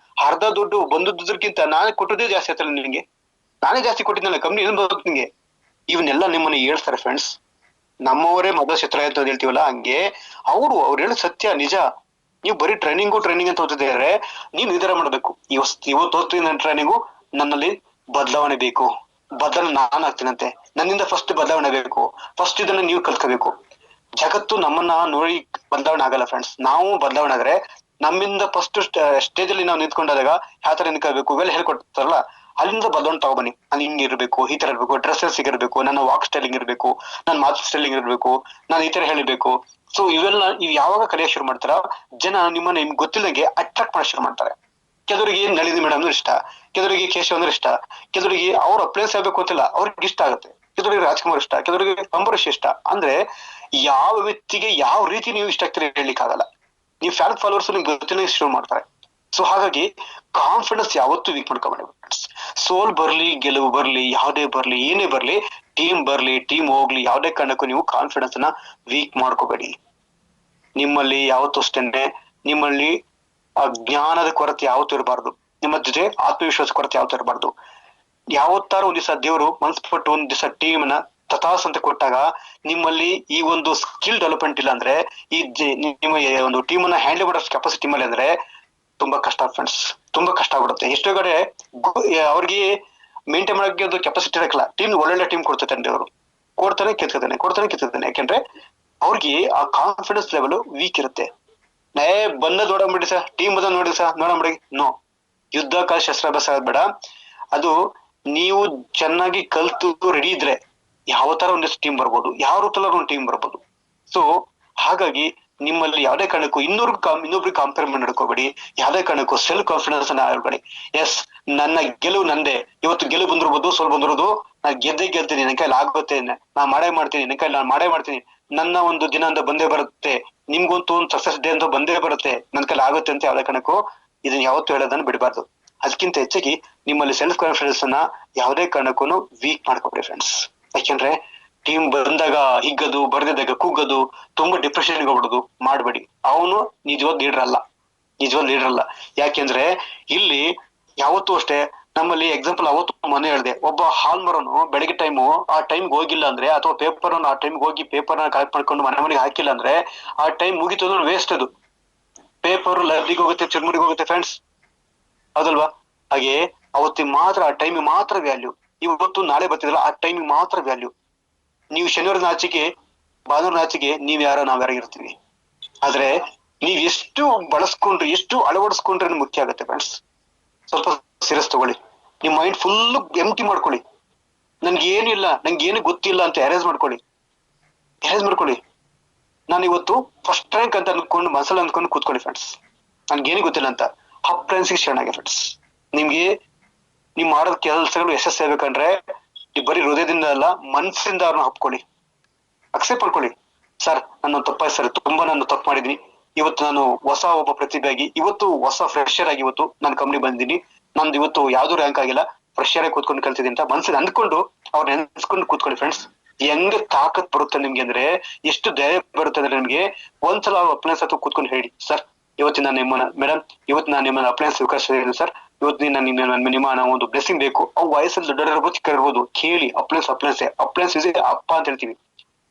ಅರ್ಧ ದುಡ್ಡು ಬಂದದ್ಕಿಂತ ನಾನೇ ಕೊಟ್ಟದೇ ಜಾಸ್ತಿ ಆಯ್ತಲ್ಲ ನಿನ್ಗೆ, ನಾನೇ ಜಾಸ್ತಿ ಕೊಟ್ಟಿದ್ದಲ್ಲ, ಕಂಪ್ನಿ ಏನ್ ಬರುತ್ತೆ ನಿಂಗೆ. ಇವನ್ನೆಲ್ಲ ನಿಮ್ಮನ್ನ ಹೇಳ್ತಾರೆ ಫ್ರೆಂಡ್ಸ್. ನಮ್ಮವರೇ ಮೊದಲ ಶತ್ರು ಅಂತ ಹೇಳ್ತೀವಲ್ಲ, ಹಂಗೆ ಅವ್ರು ಹೇಳೋ ಸತ್ಯ ನಿಜ. ನೀವು ಬರೀ ಟ್ರೈನಿಂಗ್ ಅಂತ ಓದಿದ್ರೆ ನೀವು ನಿರ್ಧಾರ ಮಾಡ್ಬೇಕು, ಇವತ್ತು ಓದ್ತೀನಿ ನನ್ನ ಟ್ರೈನಿಂಗು, ನನ್ನಲ್ಲಿ ಬದಲಾವಣೆ ಬೇಕು, ನಾನು ಆಗ್ತೀನಂತೆ, ನನ್ನಿಂದ ಫಸ್ಟ್ ಬದಲಾವಣೆ ಬೇಕು, ಫಸ್ಟ್ ಇದನ್ನ ನೀವು ಕಲ್ತ್ಕೋಬೇಕು. ಜಗತ್ತು ನಮ್ಮನ್ನ ನೋಡಿ ಬದಲಾವಣೆ ಆಗಲ್ಲ ಫ್ರೆಂಡ್ಸ್, ನಾವು ಬದಲಾವಣೆ ಆದ್ರೆ ನಮ್ಮಿಂದ ಫಸ್ಟ್ ಸ್ಟೇಜ್ ಅಲ್ಲಿ ನಾವು ನಿಂತ್ಕೊಂಡಾಗ ಯಾವ ತರ ನಿಂತ್ಕೋಬೇಕು ಇವೆಲ್ಲ ಹೇಳ್ಕೊಡ್ತಾರಲ್ಲ, ಅಲ್ಲಿಂದ ಬದಲಾವಣೆ ತಗೊಬನ್ನಿ. ನಾನು ಹಿಂಗ್ ಇರ್ಬೇಕು, ಈ ತರ ಇರ್ಬೇಕು, ಡ್ರೆಸ್ಸಸ್ ಇರ್ಬೇಕು, ನನ್ನ ವಾಕ್ ಸ್ಟೈಲಿಂಗ್ ಇರ್ಬೇಕು, ನನ್ನ ಮಾತು ಸ್ಟೈಲಿಂಗ್ ಇರ್ಬೇಕು, ನಾನು ಈ ತರ ಹೇಳಿರ್ಬೇಕು. ಸೊ ಇವೆಲ್ಲ ನೀವು ಯಾವಾಗ ಕಲಿಯೋಕೆ ಶುರು ಮಾಡ್ತಾರ, ಜನ ನಿಮ್ಮನ್ನ ನಿಮ್ಗೆ ಗೊತ್ತಿಲ್ಲಂಗೆ ಅಟ್ರಾಕ್ಟ್ ಮಾಡಕ್ ಶುರು ಮಾಡ್ತಾರೆ. ಕೆಲವರಿಗೆ ನಳಿನಿ ಮೇಡಮ್ ಅಂದ್ರೆ ಇಷ್ಟ, ಕೆಲವರಿಗೆ ಕೇಶವ್ ಅಂದ್ರೆ ಇಷ್ಟ, ಕೆಲವರಿಗೆ ಅವ್ರ ಅಪ್ಲೈನ್ಸ್ ಆಗ್ಬೇಕು ಅಂತಿಲ್ಲ, ಅವ್ರಿಗೆ ಇಷ್ಟ ಆಗುತ್ತೆ. ಕೆಲವರಿಗೆ ರಾಜ್ಕುಮಾರ್ ಇಷ್ಟ, ಕೆಲವರಿಗೆ ಅಂಬರೀಷ್ ಇಷ್ಟ. ಅಂದ್ರೆ ಯಾವ ವ್ಯಕ್ತಿಗೆ ಯಾವ ರೀತಿ ನೀವು ಇಷ್ಟ ಆಗ್ತೀರಿ ಹೇಳಲಿಕ್ಕೆ ಆಗಲ್ಲ. ನೀವು ಫ್ಯಾನ್ ಫಾಲೋವರ್ಸ್ ನಿಮ್ಗೆ ಗೊತ್ತಿಲ್ಲ ಶುರು ಮಾಡ್ತಾರೆ. ಸೊ ಹಾಗಾಗಿ ಕಾನ್ಫಿಡೆನ್ಸ್ ಯಾವತ್ತೂ ವೀಕ್ ಮಾಡ್ಕೊಬೇಡಿ. ಸೋಲ್ ಬರ್ಲಿ, ಗೆಲುವು ಬರ್ಲಿ, ಯಾವ್ದೇ ಬರ್ಲಿ, ಏನೇ ಬರ್ಲಿ, ಟೀಮ್ ಹೋಗ್ಲಿ, ಯಾವ್ದೇ ಕಾರಣಕ್ಕೂ ನೀವು ಕಾನ್ಫಿಡೆನ್ಸ್ ನ ವೀಕ್ ಮಾಡ್ಕೋಬೇಡಿ. ನಿಮ್ಮಲ್ಲಿ ಯಾವತ್ತೂ ಅಷ್ಟೇನೆ, ನಿಮ್ಮಲ್ಲಿ ಜ್ಞಾನದ ಕೊರತೆ ಯಾವತ್ತೂ ಇರಬಾರ್ದು, ನಿಮ್ಮ ಜೊತೆ ಆತ್ಮವಿಶ್ವಾಸ ಕೊರತೆ ಯಾವತ್ತೂ ಇರಬಾರ್ದು. ಯಾವತ್ತಾರು ಒಂದ್ ದಿವಸ ದೇವರು ಮನ್ಸ್ಪಟ್ಟು ಒಂದ್ ದಿವಸ ಟೀಮ್ ನ ತಥಾಸ್ ಅಂತ ಕೊಟ್ಟಾಗ ನಿಮ್ಮಲ್ಲಿ ಈ ಒಂದು ಸ್ಕಿಲ್ ಡೆವಲಪ್ಮೆಂಟ್ ಇಲ್ಲ ಅಂದ್ರೆ, ನಿಮ್ಮ ಒಂದು ಟೀಮ್ ಅನ್ನ ಹ್ಯಾಂಡಲ್ ಮಾಡೋ ಕೆಪಾಸಿಟಿ ಮೇಲೆ ಅಂದ್ರೆ ತುಂಬಾ ಕಷ್ಟ ಫ್ರೆಂಡ್ಸ್, ತುಂಬಾ ಕಷ್ಟ ಆಗ್ಬಿಡುತ್ತೆ. ಎಷ್ಟೋ ಕಡೆ ಅವ್ರಿಗೆ ಮೇಂಟೈನ್ ಮಾಡೋಕೆ ಒಂದು ಕೆಪಾಸಿಟಿ ಇರಲ್ಲ. ಟೀಮ್ ಒಳ್ಳೊಳ್ಳೆ ಟೀಮ್ ಕೊಡ್ತಾರೆ ಅವರು, ಕೊಡ್ತಾನೆ ಕಿತ್ಕೊತಾನೆ. ಯಾಕೆಂದ್ರೆ ಅವ್ರಿಗೆ ಆ ಕಾನ್ಫಿಡೆನ್ಸ್ ಲೆವೆಲ್ ವೀಕ್ ಇರುತ್ತೆ. ಏ ಬಂದದ್ ನೋಡಂಬಿಡಿ ಸರ್, ಟೀಮ್ ಬಂದ ನೋಡಿ ಸರ್ ನೋಡಂಬಿಡಿ. ನೋ, ಯುದ್ಧ ಕಾಲ ಶಸ್ತ್ರಾಭ್ಯಾಸ ಬೇಡ. ಅದು ನೀವು ಚೆನ್ನಾಗಿ ಕಲ್ತು ರೆಡಿ ಇದ್ರೆ ಯಾವ ತರ ಒಂದಿಷ್ಟು ಟೀಮ್ ಬರ್ಬೋದು, ಯಾವ ರೂಪದಲ್ಲಿ ಒಂದು ಟೀಮ್ ಬರ್ಬೋದು. ಸೊ ಹಾಗಾಗಿ ನಿಮ್ಮಲ್ಲಿ ಯಾವುದೇ ಕಾರಣಕ್ಕೂ ಇನ್ನೊಬ್ರಿಗೆ ಕಂಪೇರ್ ಮಾಡಿ ನಡ್ಕೋಬೇಡಿ. ಯಾವುದೇ ಕಾರಣಕ್ಕೂ ಸೆಲ್ಫ್ ಕಾನ್ಫಿಡೆನ್ಸ್ ಅನ್ನ ಹೇಳ್ಬೇಡಿ. ಎಸ್, ನನ್ನ ಗೆಲುವು ನಂದೇ. ಇವತ್ತು ಗೆಲುವು ಬಂದಿರ್ಬೋದು, ಸೋಲ್ ಬಂದಿರೋದು, ನಾನು ಗೆಲ್ತೀನಿ, ನನ್ನ ಕೈಲಿ ಆಗುತ್ತೆ, ನಾ ಮಾಡೇ ಮಾಡ್ತೀನಿ, ನನ್ನ ಕೈಲಿ ನಾನು ಮಾಡೇ ಮಾಡ್ತೀನಿ, ನನ್ನ ಒಂದು ದಿನ ಅಂತ ಬಂದೇ ಬರುತ್ತೆ, ನಿಮ್ಗಂತೂ ಒಂದು ಸಕ್ಸಸ್ ಡೇ ಅಂತ ಬಂದೇ ಬರುತ್ತೆ, ನನ್ನ ಕೈಲಿ ಆಗುತ್ತೆ ಅಂತ ಯಾವುದೇ ಕಾರಣಕ್ಕೂ ಇದನ್ನ ಯಾವತ್ತೂ ಹೇಳೋದನ್ನ ಬಿಡಬಾರ್ದು. ಅದಕ್ಕಿಂತ ಹೆಚ್ಚಾಗಿ ನಿಮ್ಮಲ್ಲಿ ಸೆಲ್ಫ್ ಕಾನ್ಫಿಡೆನ್ಸ್ ಅನ್ನ ಯಾವುದೇ ಕಾರಣಕ್ಕೂ ವೀಕ್ ಮಾಡ್ಕೊಬೇಡಿ ಫ್ರೆಂಡ್ಸ್. ಯಾಕೆಂದ್ರೆ ಟೀಮ್ ಬಂದಾಗ ಹಿಗ್ಗದು, ಬರ್ದಿದ್ದಾಗ ಕುಗ್ಗದು, ತುಂಬಾ ಡಿಪ್ರೆಷನ್ ಹೋಗ್ಬಿಡೋದು ಮಾಡ್ಬೇಡಿ. ಅವನು ನಿಜವಾದ ಲೀಡರ್ ಅಲ್ಲ. ಯಾಕೆಂದ್ರೆ ಇಲ್ಲಿ ಯಾವತ್ತೂ ಅಷ್ಟೇ, ನಮ್ಮಲ್ಲಿ ಎಕ್ಸಾಂಪಲ್ ಅವತ್ತು ಮನೆ ಹೇಳಿದೆ, ಒಬ್ಬ ಹಾಲ್ಮರನು ಬೆಳಗ್ಗೆ ಆ ಟೈಮ್ಗೆ ಹೋಗಿಲ್ಲ ಅಂದ್ರೆ, ಅಥವಾ ಪೇಪರ್ ಆ ಟೈಮ್ಗೆ ಹೋಗಿ ಪೇಪರ್ ನ ಕಲೆಕ್ಟ್ ಮಾಡ್ಕೊಂಡು ಮನೆಗೆ ಹಾಕಿಲ್ಲ ಅಂದ್ರೆ ಆ ಟೈಮ್ ಮುಗಿತು ಅಂದ್ರೆ ವೇಸ್ಟ್. ಅದು ಪೇಪರ್ ಲೈಬ್ರರಿಗೆ ಹೋಗುತ್ತೆ, ಚುರ್ಮುರಿಗೆ ಹೋಗುತ್ತೆ ಫ್ರೆಂಡ್ಸ್, ಹೌದಲ್ವಾ? ಹಾಗೆ ಅವತ್ತಿಗೆ ಮಾತ್ರ, ಆ ಟೈಮಿಗೆ ಮಾತ್ರ ವ್ಯಾಲ್ಯೂ. ಇವತ್ತು ನಾಳೆ ಬರ್ತಿದ್ರಲ್ಲ, ಆ ಟೈಮಿಗೆ ಮಾತ್ರ ವ್ಯಾಲ್ಯೂ. ನೀವು ಶನಿವಾರದ ಆಚೆಗೆ, ಭಾನುವಾರದ ಆಚೆಗೆ ನಾವ್ ಯಾರೋ ಇರ್ತೀವಿ. ಆದ್ರೆ ನೀವ್ ಎಷ್ಟು ಬಳಸ್ಕೊಂಡ್ರೆ, ಎಷ್ಟು ಅಳವಡಿಸ್ಕೊಂಡ್ರೆ ಮುಖ್ಯ ಆಗುತ್ತೆ ಫ್ರೆಂಡ್ಸ್. ಸ್ವಲ್ಪ ಸೀರಿಯಸ್ ತಗೊಳ್ಳಿ. ನಿಮ್ ಮೈಂಡ್ ಫುಲ್ ಎಂಟಿ ಮಾಡ್ಕೊಳ್ಳಿ. ನನ್ಗೇನು ಇಲ್ಲ, ನಂಗೇನು ಗೊತ್ತಿಲ್ಲ ಅಂತ ಅರೇಂಜ್ ಮಾಡ್ಕೊಳ್ಳಿ. ನಾನು ಇವತ್ತು ಫಸ್ಟ್ ರ್ಯಾಂಕ್ ಅಂತ ಅನ್ಕೊಂಡು ಮನಸ್ಸಲ್ಲಿ ಅಂದ್ಕೊಂಡು ಕೂತ್ಕೊಳ್ಳಿ ಫ್ರೆಂಡ್ಸ್. ನನ್ಗೇನು ಗೊತ್ತಿಲ್ಲ ಅಂತ ಅಪ್ರೆನ್ಸಿಗೆ ಶರಣಾಗಿ ಫ್ರೆಂಡ್ಸ್. ನಿಮ್ಗೆ ನೀವ್ ಮಾಡೋದ್ ಕೆಲಸಗಳು ಯಶಸ್ಸು ಆಗ್ಬೇಕಂದ್ರೆ ಬರೀ ಹೃದಯದಿಂದ ಅಲ್ಲ, ಮನಸ್ಸಿಂದ ಅವ್ರನ್ನ ಒಪ್ಕೊಳ್ಳಿ, ಅಕ್ಸೆಪ್ಟ್ ಮಾಡ್ಕೊಳ್ಳಿ. ಸರ್, ನನ್ನ ತಪ್ಪಾಯ್ತು ಸರ್, ತುಂಬಾ ನಾನು ತಪ್ಪು ಮಾಡಿದೀನಿ. ಇವತ್ತು ನಾನು ಒಬ್ಬ ಪ್ರತಿಭೆಯಾಗಿ, ಇವತ್ತು ಹೊಸ ಫ್ರೆಶರ್ ಆಗಿ ಇವತ್ತು ನಾನು ಕಂಪ್ನಿ ಬಂದಿದ್ದೀನಿ. ನಂದು ಇವತ್ತು ಯಾವ್ದು ರ್ಯಾಂಕ್ ಆಗಿಲ್ಲ, ಫ್ರೆಶರ್ ಆಗಿ ಕೂತ್ಕೊಂಡು ಕಲ್ತಿದ್ದೀನಿ ಅಂತ ಮನ್ಸಿಗೆ ಅಂದ್ಕೊಂಡು ಅವ್ರ ನೆನ್ಸ್ಕೊಂಡು ಕೂತ್ಕೊಳ್ಳಿ ಫ್ರೆಂಡ್ಸ್. ಹೆಂಗ ತಾಕತ್ ಬರುತ್ತೆ ನಿಮ್ಗೆ ಅಂದ್ರೆ, ಎಷ್ಟು ಧೈರ್ಯ ಬರುತ್ತೆ ಅಂದ್ರೆ ನಿಮ್ಗೆ. ಒಂದ್ಸಲ ಅವ್ರ ಅಪ್ಲೈನ್ಸ್ ಹತ್ರ ಕೂತ್ಕೊಂಡು ಹೇಳಿ, ಸರ್ ಇವತ್ತು ನಾನು ಮೇಡಮ್ ಇವತ್ತು ನಾನು ನಿಮ್ಮನ್ನ ಅಪ್ಲೈನ್ಸ್ ಸ್ವೀಕರಿಸಿದ್ದೀನಿ ಸರ್, ಇವತ್ತು ನಿಮ್ಮ ಒಂದು ಬ್ಲೆಸ್ಸಿಂಗ್ ಬೇಕು. ಅವು ವಯಸ್ಸಲ್ಲಿ ದೊಡ್ಡವರಿರ್ಬೋದು, ಚಿಕ್ಕವರಿರ್ಬೋದು, ಕೇಳಿ. ಅಪ್ಲೈನ್ಸ್ ಇಸ್ ಅಪ್ಪ ಅಂತ ಹೇಳ್ತೀವಿ.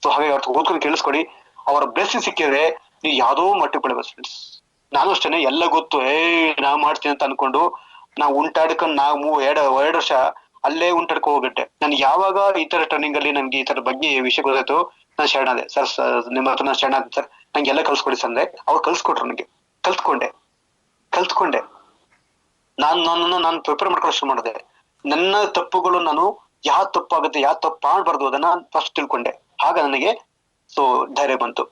ಸೊ ಹಾಗೆ ಅವ್ರ ಕೂತ್ಕೊಂಡು ಕೇಳಿಸ್ಕೊಡಿ. ಅವರ ಬ್ಲೆಸ್ಸಿಂಗ್ ಸಿಕ್ಕಿದ್ರೆ ನೀವು ಯಾವ್ದೋ ಮಟ್ಟಿಗೆ ಬೆಳಬೇಕು ಫ್ರೆಂಡ್ಸ್. ನಾನು ಅಷ್ಟೇನೆ, ಎಲ್ಲ ಗೊತ್ತು, ನಾ ಮಾಡ್ತೀನಿ ಅಂತ ಅನ್ಕೊಂಡು ನಾವು ಉಂಟಾಡ್ಕೊಂಡು ಎರಡು ವರ್ಷ ಅಲ್ಲೇ ಉಂಟಾಡ್ಕೊ ಹೋಗ್ಬಿಟ್ಟೆ. ನಾನು ಯಾವಾಗ ಈ ತರ ಟ್ರೈನಿಂಗ್ ಅಲ್ಲಿ ನನ್ಗೆ ಈ ತರ ಬಗ್ಗೆ ವಿಷಯ ಗೊತ್ತಾಯ್ತು, ನಾನು ಶರಣಾದೆ. ಸರ್, ನಿಮ್ಮ ಹತ್ರ ನಾನು ಶರಣಾದೆ ಸರ್, ನಂಗೆ ಎಲ್ಲ ಕಲ್ಸ್ಕೊಡಿ ಸಂದೆ. ಅವ್ರು ಕಲ್ಸ್ಕೊಟ್ರು ನನಗೆ. ಕಲ್ತ್ಕೊಂಡೆ. ನಾನು ಪ್ರಿಪೇರ್ ಮಾಡ್ಕೊಳ್ಳೋ ಶುರು ಮಾಡಿದೆ. ನನ್ನ ತಪ್ಪುಗಳು, ನಾನು ಯಾವ ತಪ್ಪಾಗುತ್ತೆ, ಯಾವ ತಪ್ಪು ಮಾಡ್ಬಾರ್ದು ಅದನ್ನ ಫಸ್ಟ್ ತಿಳ್ಕೊಂಡೆ. ಆಗ ನನಗೆ ಧೈರ್ಯ ಬಂತು.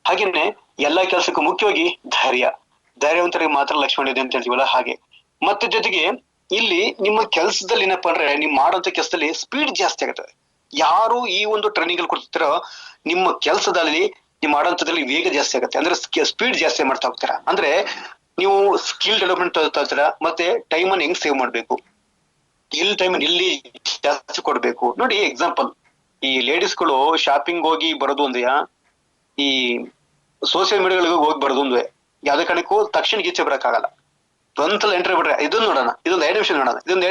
ಹಾಗೇನೆ ಎಲ್ಲಾ ಕೆಲಸಕ್ಕೂ ಮುಖ್ಯವಾಗಿ ಧೈರ್ಯವಂತರಿಗೆ ಮಾತ್ರ ಲಕ್ಷ್ಮಣ ಇದೆ ಅಂತ ಹೇಳ್ತೀವಲ್ಲ, ಹಾಗೆ. ಮತ್ತೆ ಜೊತೆಗೆ ಇಲ್ಲಿ ನಿಮ್ಮ ಕೆಲಸದಲ್ಲಿ ಏನಪ್ಪಾ ಅಂದ್ರೆ, ನೀವು ಮಾಡುವಂತ ಕೆಲಸದಲ್ಲಿ ಸ್ಪೀಡ್ ಜಾಸ್ತಿ ಆಗುತ್ತೆ. ಯಾರು ಈ ಒಂದು ಟ್ರೈನಿಂಗ್ ಅಲ್ಲಿ ಕೊಡ್ತಿರೋ ನಿಮ್ಮ ಕೆಲಸದಲ್ಲಿ, ನೀವು ಮಾಡುವಂತದ್ರಲ್ಲಿ ವೇಗ ಜಾಸ್ತಿ ಆಗುತ್ತೆ. ಅಂದ್ರೆ ಸ್ಪೀಡ್ ಜಾಸ್ತಿ ಮಾಡ್ತಾ ಹೋಗ್ತೀರಾ. ಅಂದ್ರೆ ನೀವು ಸ್ಕಿಲ್ ಡೆವಲಪ್ಮೆಂಟ್ ತಗೋತೀರಾ. ಮತ್ತೆ ಟೈಮ್ ಅನ್ನು ಹೆಂಗ್ ಸೇವ್ ಮಾಡ್ಬೇಕು, ಇಲ್ಲಿ ಜಾಸ್ತಿ ಕೊಡ್ಬೇಕು. ನೋಡಿ ಎಕ್ಸಾಂಪಲ್, ಈ ಲೇಡೀಸ್ಗಳು ಶಾಪಿಂಗ್ ಹೋಗಿ ಬರೋದು ಒಂದೇ, ಈ ಸೋಷಿಯಲ್ ಮೀಡಿಯಾಗಳಿಗೆ ಹೋಗಿ ಬರೋದು ಒಂದೇ. ಯಾವ್ದೇ ಕಾರಣಕ್ಕೂ ತಕ್ಷಣ ಗೀಚೆ ಬರಕ್ಕಾಗಲ್ಲ. ಒಂದ್ಸಲ ಎಂಟ್ರಿ ಬಿಟ್ರೆ ಇದೊಂದು ನೋಡೋಣ, ಇದೊಂದು 2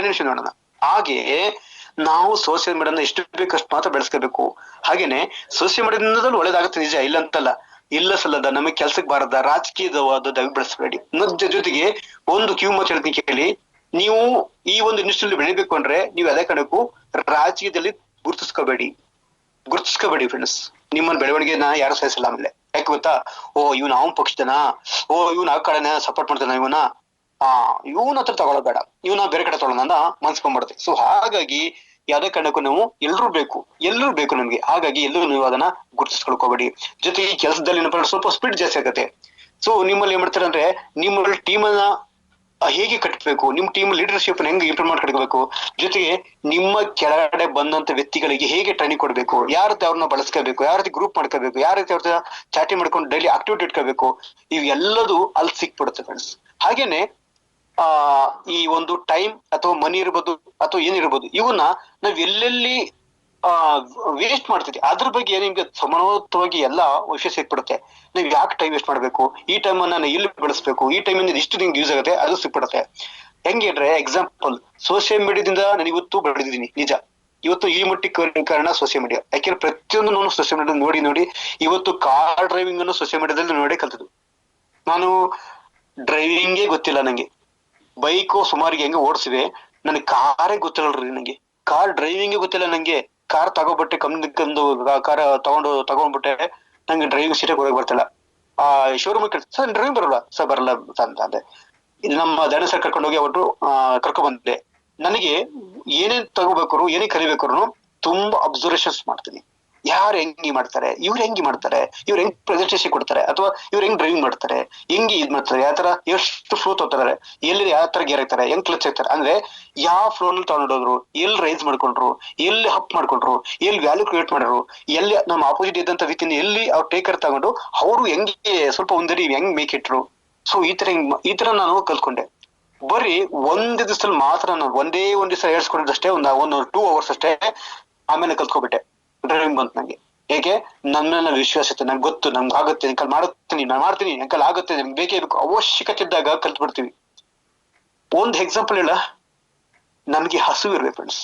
ನಿಮಿಷ ನೋಡೋಣ. ಹಾಗೆ ನಾವು ಸೋಷಿಯಲ್ ಮೀಡಿಯಾನ ಎಷ್ಟು ಬೇಕಷ್ಟು ಮಾತ್ರ ಬೆಳೆಸ್ಕೋಬೇಕು. ಹಾಗೇನೆ ಸೋಷಿಯಲ್ ಮೀಡಿಯಾದಿಂದಲೂ ಒಳ್ಳೇದಾಗುತ್ತೆ, ನಿಜ, ಇಲ್ಲ ಅಂತಲ್ಲ. ಇಲ್ಲ ಸಲ್ಲದ, ನಮಗೆ ಕೆಲ್ಸಕ್ಕೆ ಬಾರದ ರಾಜಕೀಯದ ಬೆಳೆಸಬೇಡಿ. ಜೊತೆಗೆ ಒಂದು ಕಿವಿ ಮಾತು ಹೇಳ್ತೀನಿ ಕೇಳಿ. ನೀವು ಈ ಒಂದು ಇಂಡಸ್ಟ್ರಿಯಲ್ಲಿ ಬೆಳಿಬೇಕು ಅಂದ್ರೆ ನೀವು ಅದೇ ಕಾರಣಕ್ಕೂ ರಾಜಕೀಯದಲ್ಲಿ ಗುರುತಿಸ್ಕೋಬೇಡಿ ಫ್ರೆಂಡ್ಸ್. ನಿಮ್ಮನ್ನ ಬೆಳವಣಿಗೆನ ಯಾರು ಸಹಿಸಲ್ಲ. ಆಮೇಲೆ ಯಾಕೆ ಗೊತ್ತಾ, ಇವ್ನ ಅವನ್ ಪಕ್ಷದನ, ಇವ್ನ ಆ ಕಡೆನ ಸಪೋರ್ಟ್ ಮಾಡ್ತಾನ, ಇವನ ಹತ್ರ ತಗೊಳ್ಳೋಬೇಡ, ಇವನ ಬೇರೆ ಕಡೆ ತಗೊಳ್ಳೋಣ ಮನ್ಸ್ಕೊಂಡ್ಬಿಡುತ್ತೆ. ಸೊ ಹಾಗಾಗಿ ಯಾವ್ದೇ ಕಾರಣಕ್ಕೂ ನಾವು ಎಲ್ಲರೂ ಬೇಕು ನಮ್ಗೆ. ಹಾಗಾಗಿ ಎಲ್ಲರೂ ನೀವು ಅದನ್ನ ಗುರುತಿಸ್ಕೊಳ್ಕೋಬೇಡಿ. ಜೊತೆಗೆ ಈ ಕೆಲಸದಲ್ಲಿ ಸ್ವಲ್ಪ ಸ್ಪೀಡ್ ಜಾಸ್ತಿ ಆಗುತ್ತೆ. ಸೊ ನಿಮ್ಮಲ್ಲಿ ಏನ್ ಮಾಡ್ತಾರೆ ಅಂದ್ರೆ, ನಿಮ್ಮಲ್ಲಿ ಟೀಮ್ ಅನ್ನ ಹೇಗೆ ಕಟ್ಟಬೇಕು, ನಿಮ್ ಟೀಮ್ ಲೀಡರ್ಶಿಪ್ ಹೆಂಗೆ ಇಂಪ್ರೂವ್ ಮಾಡ್ಕೊಡ್ಬೇಕು, ಜೊತೆಗೆ ನಿಮ್ಮ ಕೆಳಗಡೆ ಬಂದಂತ ವ್ಯಕ್ತಿಗಳಿಗೆ ಹೇಗೆ ಟ್ರೈನಿಂಗ್ ಕೊಡ್ಬೇಕು, ಯಾವ ರೀತಿ ಅವ್ರನ್ನ ಬಳಸ್ಕೋಬೇಕು, ಯಾವ ರೀತಿ ಗ್ರೂಪ್ ಮಾಡ್ಕೋಬೇಕು, ಯಾವ ರೀತಿ ಅವ್ರ ಚಾಟಿಂಗ್ ಮಾಡ್ಕೊಂಡು ಡೈಲಿ ಆಕ್ಟಿವಿಟಿ ಇಟ್ಕೋಬೇಕು, ಇವೆಲ್ಲದೂ ಅಲ್ಲಿ ಸಿಕ್ಬಿಡುತ್ತೆ ಫ್ರೆಂಡ್ಸ್. ಹಾಗೇನೆ ಈ ಒಂದು ಟೈಮ್ ಅಥವಾ ಮನಿ ಇರ್ಬೋದು ಅಥವಾ ಏನಿರ್ಬೋದು, ಇವನ್ನ ನಾವ್ ಎಲ್ಲೆಲ್ಲಿ ವೇಸ್ಟ್ ಮಾಡ್ತೀವಿ ಅದ್ರ ಬಗ್ಗೆ ನಿಮ್ಗೆ ಸಮಾನವಾಗಿ ಎಲ್ಲಾ ವಿಷಯ ಸಿಕ್ಬಿಡುತ್ತೆ. ನೀವ್ ಯಾಕೆ ಟೈಮ್ ವೇಸ್ಟ್ ಮಾಡ್ಬೇಕು, ಈ ಟೈಮ್ ಅನ್ನ ಇಲ್ಲಿ ಬೆಳೆಸ್ಬೇಕು, ಈ ಟೈಮ್ ಇಷ್ಟು ನಿಮ್ಗೆ ಯೂಸ್ ಆಗುತ್ತೆ, ಅದು ಸಿಕ್ಬಿಡುತ್ತೆ. ಹೆಂಗೆ ಅಂದ್ರೆ ಎಕ್ಸಾಂಪಲ್, ಸೋಷಿಯಲ್ ಮೀಡಿಯಾದಿಂದ ನಾನು ಇವತ್ತು ಬೆಳೆದಿದ್ದೀನಿ, ನಿಜ. ಇವತ್ತು ಈ ಮಟ್ಟಿಗೆ ಕಾರಣ ಸೋಷಿಯಲ್ ಮೀಡಿಯಾ. ಯಾಕೆಂದ್ರೆ ಪ್ರತಿಯೊಂದು ನಾನು ಸೋಷಿಯಲ್ ಮೀಡಿಯಾ ನೋಡಿ ಇವತ್ತು ಕಾರ್ ಡ್ರೈವಿಂಗ್ ಅನ್ನು ಸೋಷಿಯಲ್ ಮೀಡಿಯಾದಲ್ಲಿ ನೋಡಿ ಕಲ್ತದ್ದು. ನಾನು ಡ್ರೈವಿಂಗೇ ಗೊತ್ತಿಲ್ಲ ನಂಗೆ, ಬೈಕು ಸುಮಾರಿಗೆ ಹೆಂಗೆ ಓಡಿಸಿವೆ, ನನಗೆ ಕಾರೇ ಗೊತ್ತಿಲ್ಲರಿ. ನಂಗೆ ಕಾರ್ ಡ್ರೈವಿಂಗೇ ಗೊತ್ತಿಲ್ಲ. ನಂಗೆ ಕಾರ್ ತಗೋಬಿಟ್ಟೆ, ಕಂಪ್ನಿ ಕಾರ್ ತಗೊಂಡ್ಬಿಟ್ಟೆ, ನಂಗೆ ಡ್ರೈವಿಂಗ್ ಸೀಟಾಗಿ ಹೋಗಕ್ ಬರ್ತಿಲ್ಲ. ಆ ಶೋರೂಮ್ ಸರ್ ಡ್ರೈವಿಂಗ್ ಬರಲ್ಲ ಸರ್, ಬರಲ್ಲ ಅಂತ ಅಂದೆ. ಇದು ನಮ್ಮ ದಂಡ ಸರ್ ಕರ್ಕೊಂಡು ಹೋಗಿ ಅವ್ರು ಕರ್ಕೊಂಡ್ ಬಂದೆ. ನನಗೆ ಏನೇನ್ ತಗೋಬೇಕು, ಏನೇ ಕಲಿಬೇಕು ತುಂಬಾ ಅಬ್ಸರ್ವೇಷನ್ಸ್ ಮಾಡ್ತೀನಿ. ಯಾರು ಹೆಂಗಿ ಮಾಡ್ತಾರೆ, ಇವ್ರು ಹೆಂಗಿ ಮಾಡ್ತಾರೆ, ಇವ್ರು ಹೆಂಗ್ ಪ್ರೆಸೆಂಟೇಷನ್ ಕೊಡ್ತಾರೆ, ಅಥವಾ ಇವ್ರು ಹೆಂಗ್ ಡ್ರೈವಿಂಗ್ ಮಾಡ್ತಾರೆ, ಹೆಂಗೆ ಇದ್ ಮಾಡ್ತಾರೆ, ಯಾವ ತರ ಎಷ್ಟು ಫ್ಲೋ ತಗೋತಾರೆ, ಎಲ್ಲಿ ಯಾವ ತರ ಗೇರ್ ಹಾಕ್ತಾರೆ, ಹೆಂಗ್ ಕ್ಲಚ್ ಹಾಕ್ತಾರೆ, ಅಂದ್ರೆ ಯಾವ ಫ್ಲೋ ನಲ್ಲಿ ತಗೊಂಡೋದ್ರು, ಎಲ್ಲಿ ರೈಸ್ ಮಾಡ್ಕೊಂಡ್ರು, ಎಲ್ಲಿ ಹಪ್ ಮಾಡ್ಕೊಂಡ್ರು, ಎಲ್ಲಿ ವ್ಯಾಲ್ಯೂ ಕ್ರಿಯೇಟ್ ಮಾಡಿದ್ರು, ಎಲ್ಲಿ ನಮ್ಮ ಆಪೋಸಿಟ್ ಇದ್ದಂತ ವ್ಯಕ್ತಿನ ಎಲ್ಲಿ ಅವ್ರು ಟೇಕರ್ ತಗೊಂಡು ಅವರು ಹೆಂಗೆ ಸ್ವಲ್ಪ ಒಂದರಿ ಹೆಂಗ್ ಮೇಕ್ ಇಟ್ರು. ಸೊ ಈ ತರ ನಾನು ಕಲ್ತ್ಕೊಂಡೆ. ಬರೀ ಒಂದ್ ದಿವಸದಲ್ಲಿ ಮಾತ್ರ ನಾನು ಒಂದ್ ದಿವಸ ಹೇಳ್ಸ್ಕೊಂಡಿದ್ದಷ್ಟೇ, ಒಂದು 2 hours ಅಷ್ಟೇ. ಆಮೇಲೆ ಕಲ್ತ್ಕೊಬಿಟ್ಟೆ, ಡ್ರೈವಿಂಗ್ ಬಂತು ನಂಗೆ. ಹೇಗೆ ನನ್ನ ವಿಶ್ವಾಸ ಇತ್ತು, ನಂಗೆ ಗೊತ್ತು, ನಮ್ಗೆ ಆಗುತ್ತೆ, ಅಂಕಲ್ ಮಾಡುತ್ತೀನಿ, ನಾನು ಮಾಡ್ತೀನಿ, ಅಂಕಲ್ ಆಗುತ್ತೆ, ನಮ್ಗೆ ಬೇಕೇ ಬೇಕು, ಅವಶ್ಯಕತೆ ಇದ್ದಾಗ ಕಲ್ತ್ ಬಿಡ್ತೀವಿ. ಒಂದ್ ಎಕ್ಸಾಂಪಲ್ ಹೇಳ, ನಮ್ಗೆ ಹಸಿವು ಇರ್ಬೇಕು ಫ್ರೆಂಡ್ಸ್,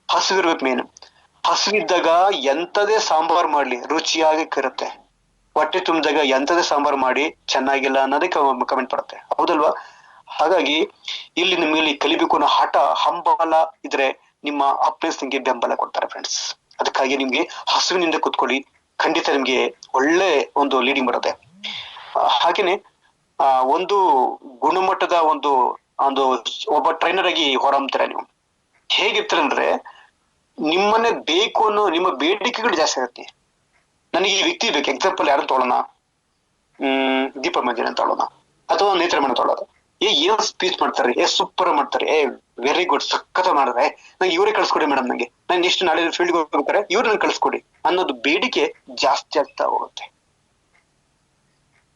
ಹಸಿವು ಇರ್ಬೇಕು ಮೇನ್. ಹಸಿವಿದ್ದಾಗ ಎಂತದೇ ಸಾಂಬಾರ್ ಮಾಡ್ಲಿ ರುಚಿಯಾಗಿ ಇರುತ್ತೆ. ಹೊಟ್ಟೆ ತುಂಬಿದಾಗ ಎಂತದೇ ಸಾಂಬಾರ್ ಮಾಡಿ ಚೆನ್ನಾಗಿಲ್ಲ ಅನ್ನೋದೇ ಕಮೆಂಟ್ ಬರುತ್ತೆ, ಹೌದಲ್ವಾ? ಹಾಗಾಗಿ ಇಲ್ಲಿ ನಿಮ್ಗೆ ಕಲಿಬೇಕು ಅನ್ನೋ ಹಠ, ಹಂಬಲ ಇದ್ರೆ ನಿಮ್ಮ ಅಪ್ಪನ್ಸ್ ನಿಮ್ಗೆ ಬೆಂಬಲ ಕೊಡ್ತಾರೆ ಫ್ರೆಂಡ್ಸ್. ಅದಕ್ಕಾಗಿ ನಿಮ್ಗೆ ಹಸುವಿನಿಂದ ಕೂತ್ಕೊಳ್ಳಿ, ಖಂಡಿತ ನಿಮ್ಗೆ ಒಳ್ಳೆ ಒಂದು ಲೀಡಿಂಗ್ ಬರುತ್ತೆ. ಹಾಗೇನೆ ಒಂದು ಗುಣಮಟ್ಟದ ಒಂದು ಒಂದು ಒಬ್ಬ ಟ್ರೈನರ್ ಆಗಿ ಹೊರಹೊಮ್ತೀರ ನೀವು. ಹೇಗಿರ್ತೀರಂದ್ರೆ ನಿಮ್ಮನ್ನೇ ಬೇಕು ಅನ್ನೋ ನಿಮ್ಮ ಬೇಡಿಕೆಗಳು ಜಾಸ್ತಿ ಆಗುತ್ತೆ. ನನಗೆ ಈ ವ್ಯಕ್ತಿ ಬೇಕು, ಎಕ್ಸಾಂಪಲ್ ಯಾರು ತಗೊಳ್ಳೋಣ, ದೀಪ ಮಂಜನ್ ಅಂತ ತಗೊಳ್ಳೋಣ, ಅಥವಾ ನೇತ್ರಮಣ ತಗೊಳ್ಳೋದು. ಏನ್ ಸ್ಪೀಚ್ ಮಾಡ್ತಾರೆ, ಸೂಪರ್ ಮಾಡ್ತಾರೆ, ವೆರಿ ಗುಡ್, ಸಖತ್ ಮಾಡಿದ್ರೆ ನಂಗೆ ಇವರೇ ಕಳ್ಸ್ಕೊಡಿ ಮೇಡಮ್, ನಂಗೆ ನಾನು ಎಷ್ಟು ನಾಳೆ ಫೀಲ್ಡ್ ಹೋಗ್ಬೇಕಾರೆ ಇವ್ರು ನಂಗೆ ಕಳ್ಸ್ಕೊಡಿ ಅನ್ನೋದು ಬೇಡಿಕೆ ಜಾಸ್ತಿ ಆಗ್ತಾ ಹೋಗುತ್ತೆ.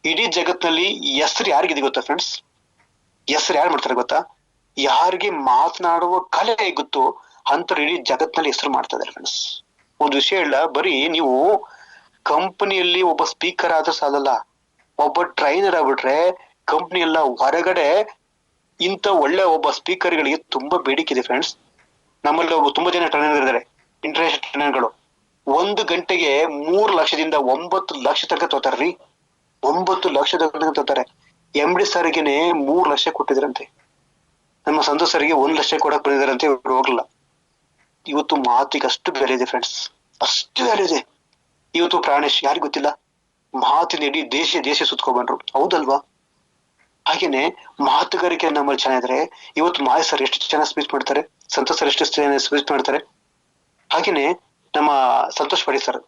ಇಡೀ ಜಗತ್ನಲ್ಲಿ ಹೆಸರು ಯಾರಿಗಿದೆ ಗೊತ್ತಾ ಫ್ರೆಂಡ್ಸ್? ಹೆಸರು ಯಾರು ಮಾಡ್ತಾರೆ ಗೊತ್ತಾ? ಯಾರಿಗೆ ಮಾತನಾಡುವ ಕಲೆ ಗೊತ್ತು ಅಂತವ್ರು ಇಡೀ ಜಗತ್ನಲ್ಲಿ ಹೆಸರು ಮಾಡ್ತಾ ಇದಾರೆ ಫ್ರೆಂಡ್ಸ್. ಒಂದು ವಿಷಯ ಹೇಳ, ಬರೀ ನೀವು ಕಂಪನಿಯಲ್ಲಿ ಒಬ್ಬ ಸ್ಪೀಕರ್ ಆದ್ರೂ ಸಾಲಲ್ಲ, ಒಬ್ಬ ಟ್ರೈನರ್ ಆಗ್ಬಿಟ್ರೆ ಕಂಪ್ನಿ ಎಲ್ಲ ಹೊರಗಡೆ ಇಂತ ಒಳ್ಳೆ ಒಬ್ಬ ಸ್ಪೀಕರ್ಗಳಿಗೆ ತುಂಬಾ ಬೇಡಿಕೆ ಇದೆ ಫ್ರೆಂಡ್ಸ್. ನಮ್ಮಲ್ಲಿ ತುಂಬಾ ಜನ ಟ್ರೈನರ್ ಇದ್ದಾರೆ, ಇಂಟರ್ನ್ಯಾಷನಲ್ ಟ್ರೈನರ್ಗಳು. 1 ಗಂಟೆಗೆ 3 ಲಕ್ಷದಿಂದ 9 ಲಕ್ಷ ತನಕ ತಗೋತಾರ್ರಿ. 9 ಲಕ್ಷ ತನಕ ತಗೋತಾರೆ. MD ಸರ್ಗೆನೆ 3 ಲಕ್ಷ ಕೊಟ್ಟಿದ್ರಂತೆ, ನಮ್ಮ ಸಂತೋಷ್ ಸರ್ಗೆ 1 ಲಕ್ಷ ಕೊಡಕ್ ಬಂದಿದಾರಂತೆ, ಇವ್ರು ಹೋಗ್ಲಿಲ್ಲ. ಇವತ್ತು ಮಾತಿಗೆ ಅಷ್ಟು ಬೆಲೆ ಇದೆ ಫ್ರೆಂಡ್ಸ್, ಅಷ್ಟು ಬೆಲೆ ಇದೆ. ಇವತ್ತು ಪ್ರಾಣೇಶ್ ಯಾರಿಗೂ ಗೊತ್ತಿಲ್ಲ, ಮಾತಿನ ಇಡೀ ದೇಶ ಸುತ್ಕೊಬಂದ್ರು, ಹೌದಲ್ವಾ? ಹಾಗೇನೆ ಮಾತುಗಾರಿಕೆ ನಮ್ಮಲ್ಲಿ ಚೆನ್ನಾಗಿದ್ರೆ ಇವತ್ತು ಮಾಯ ಸರ್ ಎಷ್ಟು ಚೆನ್ನಾಗಿ ಸ್ಪೀಚ್ ಮಾಡ್ತಾರೆ, ಸಂತೋಷ್ ಸರ್ ಎಷ್ಟು ಚೆನ್ನಾಗಿ ಸ್ಪೀಚ್ ಮಾಡ್ತಾರೆ. ಹಾಗೇನೆ ನಮ್ಮ ಸಂತೋಷ್ ಪಡಿ ಸರ್,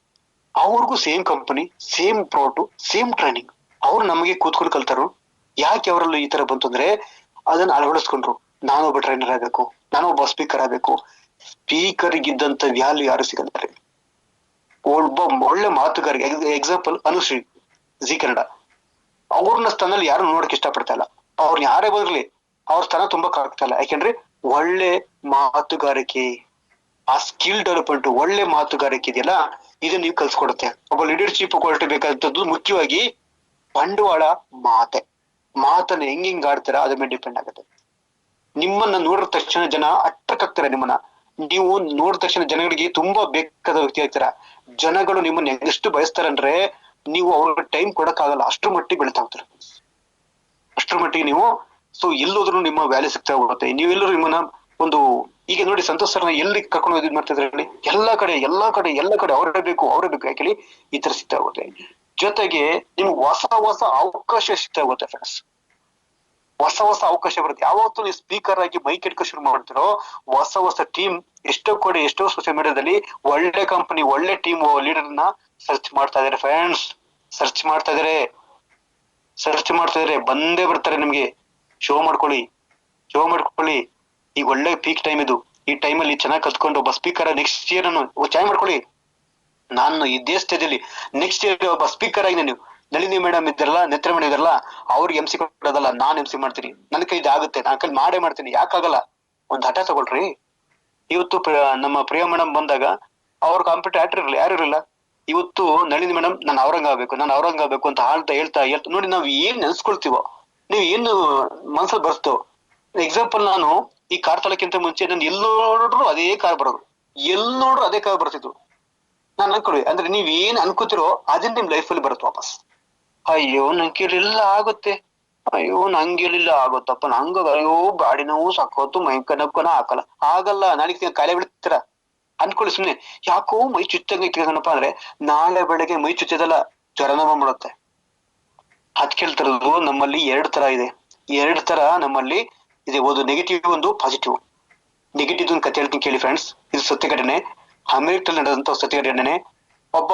ಅವ್ರಿಗೂ same company, same product, same training. ಅವ್ರು ನಮಗೆ ಕೂತ್ಕೊಂಡು ಕಲ್ತಾರು. ಯಾಕೆ ಅವರಲ್ಲಿ ಈ ತರ ಬಂತು ಅಂದ್ರೆ ಅದನ್ನ ಅಳವಡಿಸ್ಕೊಂಡ್ರು. ನಾನೊಬ್ಬ ಟ್ರೈನರ್ ಆಗ್ಬೇಕು, ನಾನೊಬ್ಬ ಸ್ಪೀಕರ್ ಆಗ್ಬೇಕು. ಸ್ಪೀಕರ್ಗಿದ್ದಂತ ವ್ಯಾಲ್ಯೂ ಯಾರು ಸಿಗಂತಾರೆ. ಒಬ್ಬ ಒಳ್ಳೆ ಮಾತುಗಾರಿಗೆ ಎಕ್ಸಾಂಪಲ್ ಅನುಶ್ರೀ, ಜಿ ಕನ್ನಡ, ಅವ್ರನ್ನ ಸ್ಥಾನದಲ್ಲಿ ಯಾರು ನೋಡಕ್ ಇಷ್ಟಪಡ್ತಾ ಇಲ್ಲ. ಅವ್ರನ್ನ ಯಾರೇ ಬಂದ್ರಲಿ ಅವ್ರ ಸ್ಥಾನ ತುಂಬಾ ಆಗ್ತಾ ಇಲ್ಲ. ಯಾಕೆಂದ್ರೆ ಒಳ್ಳೆ ಮಾತುಗಾರಿಕೆ, ಆ ಸ್ಕಿಲ್ ಡೆವಲಪ್ಮೆಂಟ್, ಒಳ್ಳೆ ಮಾತುಗಾರಿಕೆ ಇದೆಯಲ್ಲ, ಇದನ್ನ ನೀವು ಕಲ್ಸ್ಕೊಡುತ್ತೆ. ಒಬ್ಬ ಲೀಡರ್ಶಿಪ್ ಕ್ವಾಲಿಟಿ ಬೇಕಾದಂತದ್ದು ಮುಖ್ಯವಾಗಿ ಬಂಡವಾಳ ಮಾತನ್ನ ಹೆಂಗ್ ಆಡ್ತೀರಾ ಅದ್ರ ಮೇಲೆ ಡಿಪೆಂಡ್ ಆಗುತ್ತೆ. ನಿಮ್ಮನ್ನ ನೋಡಿದ ತಕ್ಷಣ ಜನ ಅಟ್ರಾಕ್ಟ್ ಆಗ್ತಾರೆ. ನಿಮ್ಮನ್ನ ನೀವು ನೋಡಿದ ತಕ್ಷಣ ಜನಗಳಿಗೆ ತುಂಬಾ ಬೇಕಾದ ವ್ಯಕ್ತಿ ಆಗ್ತೀರಾ. ಜನಗಳು ನಿಮ್ಮನ್ನ ಎಷ್ಟು ಬಯಸ್ತಾರಂದ್ರೆ ನೀವು ಅವ್ರಿಗೆ ಟೈಮ್ ಕೊಡಕ್ ಆಗಲ್ಲ, ಅಷ್ಟ್ರ ಮಟ್ಟಿಗೆ ಬೆಳಿತಾ ಹೋಗ್ತಾರೆ. ಅಷ್ಟ್ರ ಮಟ್ಟಿಗೆ ನೀವು ಎಲ್ಲೋದ್ರು ನಿಮ್ಮ ವ್ಯಾಲ್ಯೂ ಸಿಗ್ತಾ ಹೋಗುತ್ತೆ. ನೀವೆಲ್ಲರೂ ನಿಮ್ಮನ್ನ ಒಂದು, ಈಗ ನೋಡಿ ಸಂತೋಷ್ ಸರ್ನ ಎಲ್ಲಿ ಕರ್ಕೊಂಡು ಹೋಗಿ ಮಾಡ್ತಿದ್ರೆ ಹೇಳಿ, ಎಲ್ಲಾ ಕಡೆ ಅವರೇ ಬೇಕು. ಯಾಕೆ ಈ ತರ ಸಿಗ್ತಾ ಹೋಗುತ್ತೆ. ಜೊತೆಗೆ ನಿಮ್ಗೆ ಹೊಸ ಅವಕಾಶ ಸಿಗ್ತಾ ಹೋಗುತ್ತೆ ಫ್ರೆಂಡ್ಸ್. ಹೊಸ ಅವಕಾಶ ಬರುತ್ತೆ. ಯಾವತ್ತು ನೀವು ಸ್ಪೀಕರ್ ಆಗಿ ಮೈಕ್ ಇಟ್ಕೊ ಶುರು ಮಾಡ್ತಿರೋ, ಹೊಸ ಟೀಮ್ ಎಷ್ಟೋ ಸೋಷಿಯಲ್ ಮೀಡಿಯಾದಲ್ಲಿ ಒಳ್ಳೆ ಕಂಪನಿ, ಒಳ್ಳೆ ಟೀಮ್ ಲೀಡರ್ ನ ಸರ್ಚ್ ಮಾಡ್ತಾ ಇದಾರೆ ಫ್ರೆಂಡ್ಸ್. ಸರ್ಚ್ ಮಾಡ್ತಾ ಇದಾರೆ, ಬಂದೇ ಬರ್ತಾರೆ ನಿಮ್ಗೆ. ಶೋ ಮಾಡ್ಕೊಳ್ಳಿ. ಈಗ ಒಳ್ಳೆ ಪೀಕ್ ಟೈಮ್ ಇದು. ಈ ಟೈಮಲ್ಲಿ ಚೆನ್ನಾಗಿ ಕಲ್ತ್ಕೊಂಡು ಒಬ್ಬ ಸ್ಪೀಕರ್ ನೆಕ್ಸ್ಟ್ ಇಯರ್ ಚೆನ್ನಾಗಿ ಮಾಡ್ಕೊಳ್ಳಿ. ನಾನು ಇದೇ ಸ್ಟೇಜಲ್ಲಿ ನೆಕ್ಸ್ಟ್ ಇಯರ್ ಒಬ್ಬ ಸ್ಪೀಕರ್ ಆಗಿ ನೀವು ನಳಿನಿ ಮೇಡಮ್ ಇದ್ದಾರಲ್ಲ, ನೇತ್ರ ಮೇಡಮ್ ಇದಾರಲ್ಲ, ಅವ್ರಿಗೆ MC ಕೊಡೋದಲ್ಲ, ನಾನ್ MC ಮಾಡ್ತೀನಿ. ನನ್ನ ಕೈ ಇದಾಗುತ್ತೆ, ನಾನು ಕೈ ಮಾಡೇ ಮಾಡ್ತೀನಿ. ಯಾಕಾಗಲ್ಲ? ಒಂದ್ ಹಠ ತಗೊಳ್ರಿ. ಇವತ್ತು ನಮ್ಮ ಪ್ರಿಯಾ ಮೇಡಮ್ ಬಂದಾಗ ಅವ್ರ ಕಾಂಪಿಟೇಟರ್ ಯಾರು ಇರಲಿಲ್ಲ. ಇವತ್ತು ನಳಿನಿ ಮೇಡಮ್ ನಾನು ಔರಂಗ ಆಗ್ಬೇಕು ಅಂತ ಹೇಳ್ತಾ ನೋಡಿ, ನಾವ್ ಏನ್ ನೆನ್ಸ್ಕೊಳ್ತೀವೋ, ನೀವ್ ಏನು ಮನ್ಸಲ್ಲಿ ಬರ್ಸ್ತೋ. ಎಕ್ಸಾಂಪಲ್, ನಾನು ಈ ಕಾರ್ ತಳಕ್ಕಿಂತ ಮುಂಚೆ ನಾನು ಎಲ್ಲೋಡ್ರು ಅದೇ ಕಾರ್ ಬರ್ತಿತ್ತು. ನಾನು ಅನ್ಕೊಳ್ಳಿ, ಅಂದ್ರೆ ನೀವ್ ಏನ್ ಅನ್ಕೋತಿರೋ ಅದನ್ನ ನಿಮ್ ಲೈಫಲ್ಲಿ ಬರುತ್ತೆ ವಾಪಸ್. ಅಯ್ಯೋ ನಂಗೆಲ್ಲ ಆಗುತ್ತೆ, ಆಗುತ್ತಪ್ಪ, ಅಯ್ಯೋ ಗಾಡಿ ನೋವು ಸಕ್ಕೋತು, ಮೈಕನಕ್ಕನ ಹಾಕಲ್ಲ. ಆಗಲ್ಲ, ನಾಳೆ ಕಾಯಿಲೆ ಬೀಳ್ತೀರ. ಅನ್ಕೊಳ್ಳಿ ಸುಮ್ನೆ, ಯಾಕೋ ಮೈ ಚುಚ್ಚಂಗೈತಿಗನಪ್ಪ ಅಂದ್ರೆ ನಾಳೆ ಬೆಳಗ್ಗೆ ಮೈ ಚುಚ್ಚದಲ್ಲ, ಜ್ವರನ ಬಂದ್ಬಿಡುತ್ತೆ. ಅದ್ ಕೇಳ್ತಿರೋದು ನಮ್ಮಲ್ಲಿ ಎರಡು ತರ ಇದೆ. ಎರಡು ತರ ನಮ್ಮಲ್ಲಿ ಇದೆ, ಒಂದು ನೆಗೆಟಿವ್, ಒಂದು ಪಾಸಿಟಿವ್. ನೆಗೆಟಿವ್ ಒಂದು ಕತೆ ಹೇಳ್ತೀನಿ ಕೇಳಿ ಫ್ರೆಂಡ್ಸ್, ಇದು ಸತ್ಯ ಘಟನೆ. ಅಮೆರಿಕದಲ್ಲಿ ನಡೆದಂತ ಸತ್ಯ ಘಟನೆ. ಒಬ್ಬ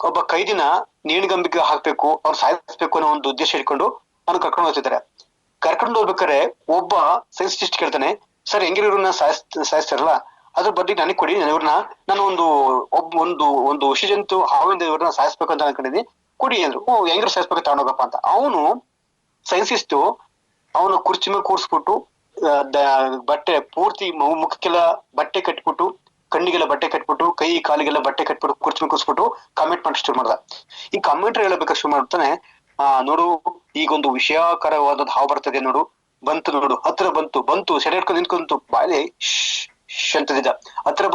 ಒಬ್ಬ ಕೈದಿನ ನೇಣಿಗಂಬಿಗೆ ಹಾಕ್ಬೇಕು, ಅವ್ರು ಸಾಯಿಸ್ಬೇಕು ಅನ್ನೋ ಒಂದು ಉದ್ದೇಶ ಇಟ್ಕೊಂಡು ಅವ್ನು ಕರ್ಕೊಂಡು ಹೋಗ್ತಿದ್ದಾರೆ. ಕರ್ಕೊಂಡು ಹೋಗ್ಬೇಕಾದ್ರೆ ಒಬ್ಬ ಸೈನ್ಸಿಸ್ಟ್ ಕೇಳ್ತಾನೆ, ಸರ್ ಹೆಂಗಿರೋ ಇವ್ರನ್ನ ಸಾಯಿಸ್ತಾರಲ್ಲ, ಅದ್ರ ಬದ್ಲಿ ನನಗೆ ಕೊಡಿ, ಇವ್ರನ್ನ ನಾನು ಒಂದು ವಿಷಜಂತು ಹಾವಿಂದ ಇವ್ರನ್ನ ಸಾಯಿಸ್ಬೇಕು ಅಂತ ಅನ್ಕೊಂಡಿದ್ದೀನಿ, ಕೊಡಿ ಅಂದ್ರು. ಹೆಂಗ್ರ ಸಾಯಿಸ್ಬೇಕು ತಗೊಂಡೋಗಪ್ಪ ಅಂತ. ಅವನು ಸೈನ್ಸಿಸ್ಟ್ ಅವನು ಕುರ್ಚಿ ಮೇಲೆ ಕೂರಿಸ್ಬಿಟ್ಟು ಬಟ್ಟೆ ಪೂರ್ತಿ ಮುಖಕ್ಕೆಲ್ಲ ಬಟ್ಟೆ ಕಟ್ಬಿಟ್ಟು, ಕಣ್ಣಿಗೆಲ್ಲ ಬಟ್ಟೆ ಕಟ್ಬಿಟ್ಟು, ಕೈ ಕಾಲಿಗೆಲ್ಲ ಬಟ್ಟೆ ಕಟ್ಬಿಟ್ಟು ಕುರ್ಚಿ ಮೇಲೆ ಕೂರಿಸ್ಬಿಟ್ಟು ಕಾಮೆಂಟ್ ಮಾಡಿ ಶುರು ಮಾಡ್ದ. ಈ ಕಾಮೆಂಟ್ರಿ ಹೇಳಬೇಕಾದ್ರೆ ಶುರು ಮಾಡ್ತಾನೆ, ನೋಡು ಈಗೊಂದು ವಿಷಯಕರವಾದ ಹಾವು ಬರ್ತದೆ ನೋಡು, ಬಂತು ನೋಡು, ಹತ್ರ ಬಂತು ಸೆಡೆ ಹಿಡ್ಕೊಂಡು ನಿಂತ್ಕೊಂತು, ಬಾಯಲ್ಲಿ ಅಂತದಿದ್ದ, ಹತ್ರ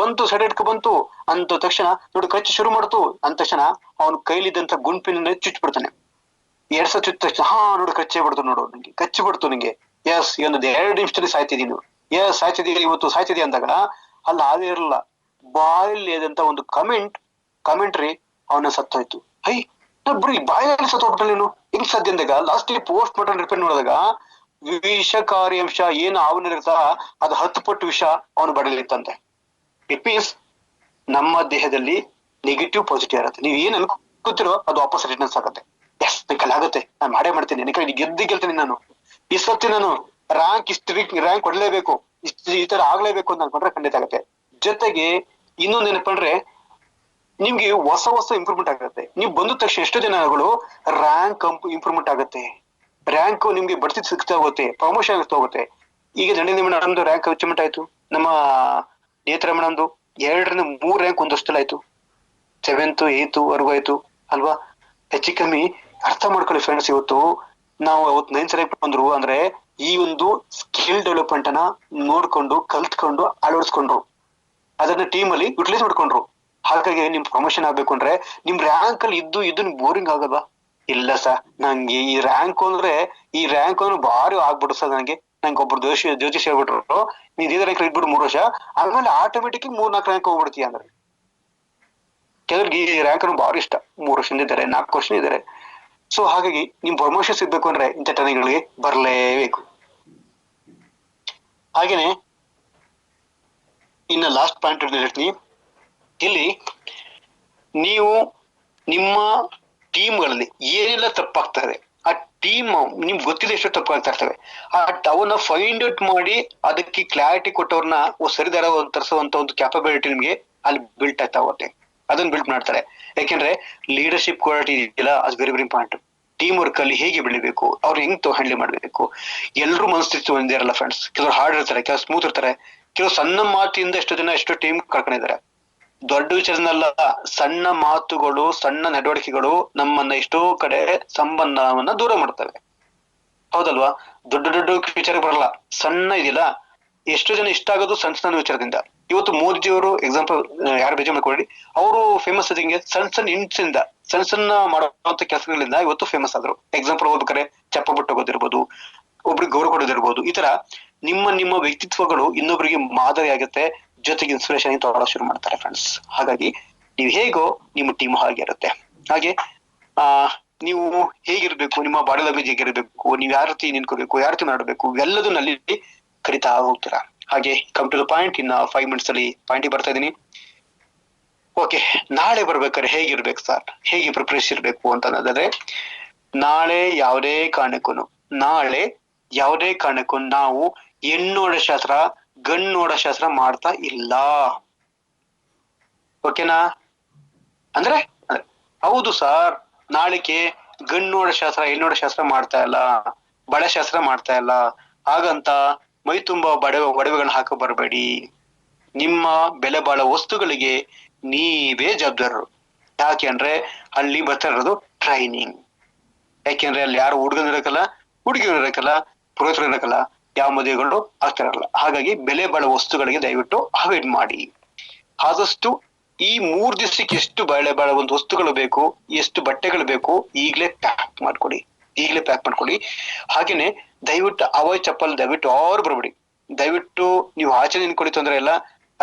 ಬಂತು ಸೆಡೆ ಹಿಡ್ಕೊ ಬಂತು ಅಂತ ತಕ್ಷಣ ನೋಡು ಕಚ್ಚಿ ಶುರು ಮಾಡ್ತು ಅಂದ ತಕ್ಷಣ ಅವನ ಕೈಲಿದ್ದಂತ ಗುಂಪಿನ ಚುಚ್ಬಿಡ್ತಾನೆ. 2 ಸಲ ಚುಚ್ಚ ತಕ್ಷಣ ನೋಡು ಕಚ್ಚೇ ಬಿಡ್ತು, ನೋಡು ನಂಗೆ ಕಚ್ಚಿ ಬಿಡ್ತು ನಿಂಗೆ, ಎಸ್ ಈ ಒಂದು 2 ನಿಮಿಷದಲ್ಲಿ ಸಾಯ್ತಿದೀನಿ, ಸಾಯ್ತಿದೀಯ ಇವತ್ತು ಸಾಯ್ತಿದೀಯ ಅಂದಾಗ ಅಲ್ಲ ಅದೇ ಇರಲ್ಲ, ಬಾಯಲ್ಲಿ ಆದಂತ ಒಂದು ಕಾಮೆಂಟ್ರಿ ಅವನ ಸತ್ತೋಯ್ತು. ಬರೀ ಬಾಯಲ್ಲಿ ಸತ್ತೋಗ್ಬಿಟ್ಟಲ್ಲ ನೀನು, ಹೆಂಗ್ ಸಾಧ್ಯ ಅಂದಾಗ ಲಾಸ್ಟ್ ಪೋಸ್ಟ್ ಮಾರ್ಟಮ್ ರಿಪೇರ್ ನೋಡಿದಾಗ ವಿಷಕಾರಿ ಅಂಶ ಏನು ಅವನಿರ್ತ ಅದು 10 ಪಟ್ಟು ವಿಷ ಅವನು ಬಡಲಿತ್ತಂತೆ. ಇಟ್ ಮೀನ್ಸ್ ನಮ್ಮ ದೇಹದಲ್ಲಿ ನೆಗೆಟಿವ್ ಪಾಸಿಟಿವ್ ಇರುತ್ತೆ. ನೀವ್ ಏನ್ ಅನ್ಕೋತಿರೋ ಅದು ಆಪೋಸಿಟ್ನೆಸ್ ಆಗುತ್ತೆ. ಎಸ್ ನನ್ ಆಗುತ್ತೆ, ನಾನು ಮಾಡೇ ಮಾಡ್ತೀನಿ, ನಿನ್ನ ಗೆಲ್ತೀನಿ, ನಾನು ಈ ಸತಿ ನಾನು ರ್ಯಾಂಕ್ ಕೊಡ್ಲೇಬೇಕು, ಈ ತರ ಆಗ್ಲೇಬೇಕು ಅಂತ ಅನ್ಕೊಂಡ್ರೆ ಖಂಡಿತ ಆಗುತ್ತೆ. ಜೊತೆಗೆ ಇನ್ನೊಂದ್ ಏನಪ್ಪಂದ್ರೆ ನಿಮ್ಗೆ ಹೊಸ ಇಂಪ್ರೂವ್ಮೆಂಟ್ ಆಗುತ್ತೆ. ನೀವು ಬಂದ ತಕ್ಷಣ ಎಷ್ಟೋ ಜನಗಳು ರ್ಯಾಂಕ್ ಇಂಪ್ರೂವ್ಮೆಂಟ್ ಆಗುತ್ತೆ, ರ್ಯಾಂಕ್ ನಿಮ್ಗೆ ಬಡ್ತಿ ಸಿಗ್ತಾ ಹೋಗುತ್ತೆ, ಪ್ರಮೋಷನ್ ಆಗ್ತಾ ಹೋಗುತ್ತೆ. ಈಗ ದಂಡಿನಿ ಮೇಡಮ್ದು ರ್ಯಾಂಕ್ ಅಚೀವ್ಮೆಂಟ್ ಆಯ್ತು, ನಮ್ಮ ನೇತ್ರ ಮೇಡಮ್ದು 2ರಿಂದ 3 ರ್ಯಾಂಕ್ ಒಂದಷ್ಟಲ್ಲಿ ಆಯ್ತು, 7th 8th ವರ್ಗೂ ಆಯ್ತು ಅಲ್ವಾ. ಹೆಚ್ಚು ಕಮ್ಮಿ ಅರ್ಥ ಮಾಡ್ಕೊಳ್ಳಿ ಫ್ರೆಂಡ್ಸ್, ಇವತ್ತು ನಾವು ಅವತ್ತು 9th ರ್ಯಾಂಕ್ ಬಂದ್ರು ಅಂದ್ರೆ ಈ ಒಂದು ಸ್ಕಿಲ್ ಡೆವಲಪ್ಮೆಂಟ್ ಅನ್ನ ನೋಡ್ಕೊಂಡು ಕಲ್ತ್ಕೊಂಡು ಅಳವಡಿಸ್ಕೊಂಡ್ರು, ಅದನ್ನ ಟೀಮ್ ಅಲ್ಲಿ ಯುಟಿಲೈಸ್ ಮಾಡ್ಕೊಂಡ್ರು. ಹಾಗಾಗಿ ನಿಮ್ ಪ್ರಮೋಷನ್ ಆಗ್ಬೇಕು ಅಂದ್ರೆ ನಿಮ್ ರ್ಯಾಂಕ್ ಅಲ್ಲಿ ಇದ್ದು ಬೋರಿಂಗ್ ಆಗಲ್ವಾ? ಇಲ್ಲ ಸರ್, ನಂಗೆ ಈ ರ್ಯಾಂಕ್ ಅಂದ್ರೆ ಭಾರಿ ಆಗ್ಬಿಡು ಸರ್, ನಂಗೆ ಒಬ್ರು ಜ್ಯೋತಿಷ್ ಹೇಳ್ಬಿಟ್ರು, ನೀನ್ ಇದೇ ರ್ಯಾಂಕ್ ಇಟ್ಬಿಡು 3 ವರ್ಷ, ಆಮೇಲೆ ಆಟೋಮೆಟಿಕ್ 3-4 ರ್ಯಾಂಕ್ ಹೋಗ್ಬಿಡ್ತೀಯ ಅಂದ್ರೆ. ಕೆಲವ್ರಿಗೆ ಈ ರ್ಯಾಂಕ್ ಅನ್ನು ಭಾರಿ ಇಷ್ಟ, 3 ವರ್ಷದಿಂದ ಇದ್ದಾರೆ, 4 ವರ್ಷ ಇದ್ದಾರೆ. ಸೊ ಹಾಗಾಗಿ ನಿಮ್ ಪ್ರಮೋಷನ್ ಸಿಗ್ಬೇಕು ಅಂದ್ರೆ ಇಂಥ ಟ್ರೈನಿಂಗ್ಗಳಿಗೆ ಬರ್ಲೇಬೇಕು. ಹಾಗೇನೆ ಇನ್ನ ಲಾಸ್ಟ್ ಪಾಯಿಂಟ್ ಹೇಳ್ತೀನಿ ಇಲ್ಲಿ, ನೀವು ನಿಮ್ಮ ಟೀಮ್ಗಳಲ್ಲಿ ಏನೆಲ್ಲ ತಪ್ಪಾಗ್ತದೆ, ಆ ಟೀಮ್ ನಿಮ್ಗೆ ಗೊತ್ತಿದೆ ಎಷ್ಟು ತಪ್ಪಾಗ್ತಾ ಇರ್ತವೆ, ಅವನ್ನ ಫೈಂಡ್ ಔಟ್ ಮಾಡಿ ಅದಕ್ಕೆ ಕ್ಲಾರಿಟಿ ಕೊಟ್ಟವ್ರನ್ನ ಸರಿದಾರ ತರಿಸುವಂತ ಒಂದು ಕ್ಯಾಪಬಿಲಿಟಿ ನಿಮ್ಗೆ ಅಲ್ಲಿ ಬಿಲ್ಟ್ ಆಗ್ತಾ ಹೋಗುತ್ತೆ. ಅದನ್ನ ಬಿಲ್ಟ್ ಮಾಡ್ತಾರೆ. ಯಾಕೆಂದ್ರೆ ಲೀಡರ್ಶಿಪ್ ಕ್ವಾಲಿಟಿ ಇದೆಯಲ್ಲ, ಅದು very very important. Team work ಅಲ್ಲಿ ಹೇಗೆ ಬೆಳಿಬೇಕು, ಅವ್ರು ಹೆಂಗ್ ಹ್ಯಾಂಡಲ್ ಮಾಡ್ಬೇಕು. ಎಲ್ರು ಮನಸ್ಥಿತಿ ಒಂದಿರಲ್ಲ ಫ್ರೆಂಡ್ಸ್, ಕೆಲವರು ಹಾರ್ಡ್ ಇರ್ತಾರೆ, ಕೆಲವು ಸ್ಮೂತ್ ಇರ್ತಾರೆ, ಕೆಲವು ಸಣ್ಣ ಮಾತಿಂದ ಎಷ್ಟೋ ಟೀಮ್ ಕಳ್ಕೊಂಡಿದ್ದಾರೆ. ದೊಡ್ಡ ವಿಚಾರನಲ್ಲ, ಸಣ್ಣ ಮಾತುಗಳು, ಸಣ್ಣ ನಡವಳಿಕೆಗಳು ನಮ್ಮನ್ನ ಎಷ್ಟೋ ಕಡೆ ಸಂಬಂಧವನ್ನ ದೂರ ಮಾಡ್ತವೆ, ಹೌದಲ್ವಾ? ದೊಡ್ಡ ವಿಚಾರ ಬರಲ್ಲ, ಸಣ್ಣ ಇದೆಯಲ್ಲ, ಎಷ್ಟೋ ಜನ ಇಷ್ಟ ಆಗೋದು ಸಣ್ಣ ವಿಚಾರದಿಂದ. ಇವತ್ತು ಮೋದಿಜಿಯವರು ಎಕ್ಸಾಂಪಲ್ ಯಾರು ಬೇಜಾರ್ ಮಾಡ್ಕೊಳ್ಳಿ, ಅವರು ಫೇಮಸ್ ಅದಿಂಗೆ ಸಣ್ಣ ಇಂಟ್ಸ್ ಇಂದ ಸಣ್ಣ ಮಾಡುವಂತ ಕೆಲಸಗಳಿಂದ ಇವತ್ತು ಫೇಮಸ್ ಆದ್ರು. ಎಕ್ಸಾಂಪಲ್ ಹೋಗ್ಬೇಕಾರೆ ಚಪ್ಪ ಬಿಟ್ಟು ಹೋಗೋದಿರ್ಬೋದು, ಒಬ್ರಿಗೆ ಗೌರವ ಕೊಡೋದಿರ್ಬೋದು. ಈ ತರ ನಿಮ್ಮ ವ್ಯಕ್ತಿತ್ವಗಳು ಇನ್ನೊಬ್ಬರಿಗೆ ಮಾದರಿ ಆಗುತ್ತೆ, ಜೊತೆಗೆ ಇನ್ಸ್ಪಿರೇಷನ್ ತಗೊಳ್ಳೋ ಶುರು ಮಾಡ್ತಾರೆ ಫ್ರೆಂಡ್ಸ್. ಹಾಗಾಗಿ ನೀವು ಹೇಗೋ ನಿಮ್ಮ ಟೀಮ್ ಹಾಗೆ ಇರುತ್ತೆ. ಹಾಗೆ ನೀವು ಹೇಗಿರ್ಬೇಕು, ನಿಮ್ಮ ಬಾಡಿ ಲ್ಯಾಂಗ್ವೇಜ್ ಹೇಗಿರ್ಬೇಕು, ನೀವು ಯಾವ ರೀತಿ ನಿಂತ್ಕೋಬೇಕು, ಯಾವ ರೀತಿ ಮಾಡಬೇಕು, ಎಲ್ಲದನ್ನಲ್ಲಿ ಕರಿತಾ ಹೋಗ್ತೀರಾ. ಹಾಗೆ ಕಮ್ ಟು ದ ಪಾಯಿಂಟ್. ಇನ್ನ 5 minutes ಅಲ್ಲಿ ಪಾಯಿಂಟಿಗೆ ಬರ್ತಾ ಇದೀನಿ. ಓಕೆ, ನಾಳೆ ಬರ್ಬೇಕಾದ್ರೆ ಹೇಗಿರ್ಬೇಕು ಸರ್, ಹೇಗೆ ಪ್ರಿಪರೇಷನ್ ಇರ್ಬೇಕು ಅಂತ ಅನ್ನೋದಾದ್ರೆ, ನಾಳೆ ಯಾವುದೇ ಕಾರಣಕ್ಕೂ ನಾವು ಹೆಣ್ಣೋಡ ಶಾಸ್ತ್ರ ಗಣ್ಣೋಡ ಶಾಸ್ತ್ರ ಮಾಡ್ತಾ ಇಲ್ಲ. ಓಕೆನಾ? ಅಂದ್ರೆ ಹೌದು ಸರ್, ನಾಳಿಕೆ ಗಣ್ಣೋಡ ಶಾಸ್ತ್ರ ಹೆಣ್ಣೋಡ ಶಾಸ್ತ್ರ ಮಾಡ್ತಾ ಇಲ್ಲ, ಬಳೆ ಶಾಸ್ತ್ರ ಮಾಡ್ತಾ ಇಲ್ಲ, ಹಾಗಂತ ಮೈ ತುಂಬಾ ಒಡವೆಗಳನ್ನ ಹಾಕ ಬರಬೇಡಿ. ನಿಮ್ಮ ಬೆಲೆ ಬಾಳೋ ವಸ್ತುಗಳಿಗೆ ನೀವೇ ಜವಾಬ್ದಾರರು. ಯಾಕೆ ಅಂದ್ರೆ ಅಲ್ಲಿ ಬರ್ತಾ ಇರೋದು ಟ್ರೈನಿಂಗ್. ಯಾಕೆಂದ್ರೆ ಅಲ್ಲಿ ಯಾರು ಹುಡುಗನ ಇರಕಲ್ಲ, ಹುಡುಗಿರು ಇರಕಲ್ಲ, ಪುರೋಹಿತರು ಇರಕಲ್ಲ, ಯಾವ ಮದುವೆಗಳು ಆಗ್ತಾ ಇರಲ್ಲ. ಹಾಗಾಗಿ ಬೆಲೆ ಬಾಳೋ ವಸ್ತುಗಳಿಗೆ ದಯವಿಟ್ಟು ಅವಾಯ್ಡ್ ಮಾಡಿ. ಆದಷ್ಟು ಈ 3 ದಿವಸಕ್ಕೆ ಎಷ್ಟು ಬೆಲೆ ಬಾಳೋ ಒಂದು ವಸ್ತುಗಳು ಬೇಕು, ಎಷ್ಟು ಬಟ್ಟೆಗಳು ಬೇಕು, ಈಗಲೇ ಪ್ಯಾಕ್ ಮಾಡ್ಕೊಳ್ಳಿ. ಹಾಗೇನೆ ದಯವಿಟ್ಟು ಅವಾಯ್ ಚಪ್ಪಲ್ ದಯವಿಟ್ಟು ಅವ್ರು ಬರ್ಬೇಡಿ. ದಯವಿಟ್ಟು ನೀವು ಆಚೆ ನಿಂತ್ಕೊಳ್ಳಿ, ತೊಂದರೆ ಇಲ್ಲ.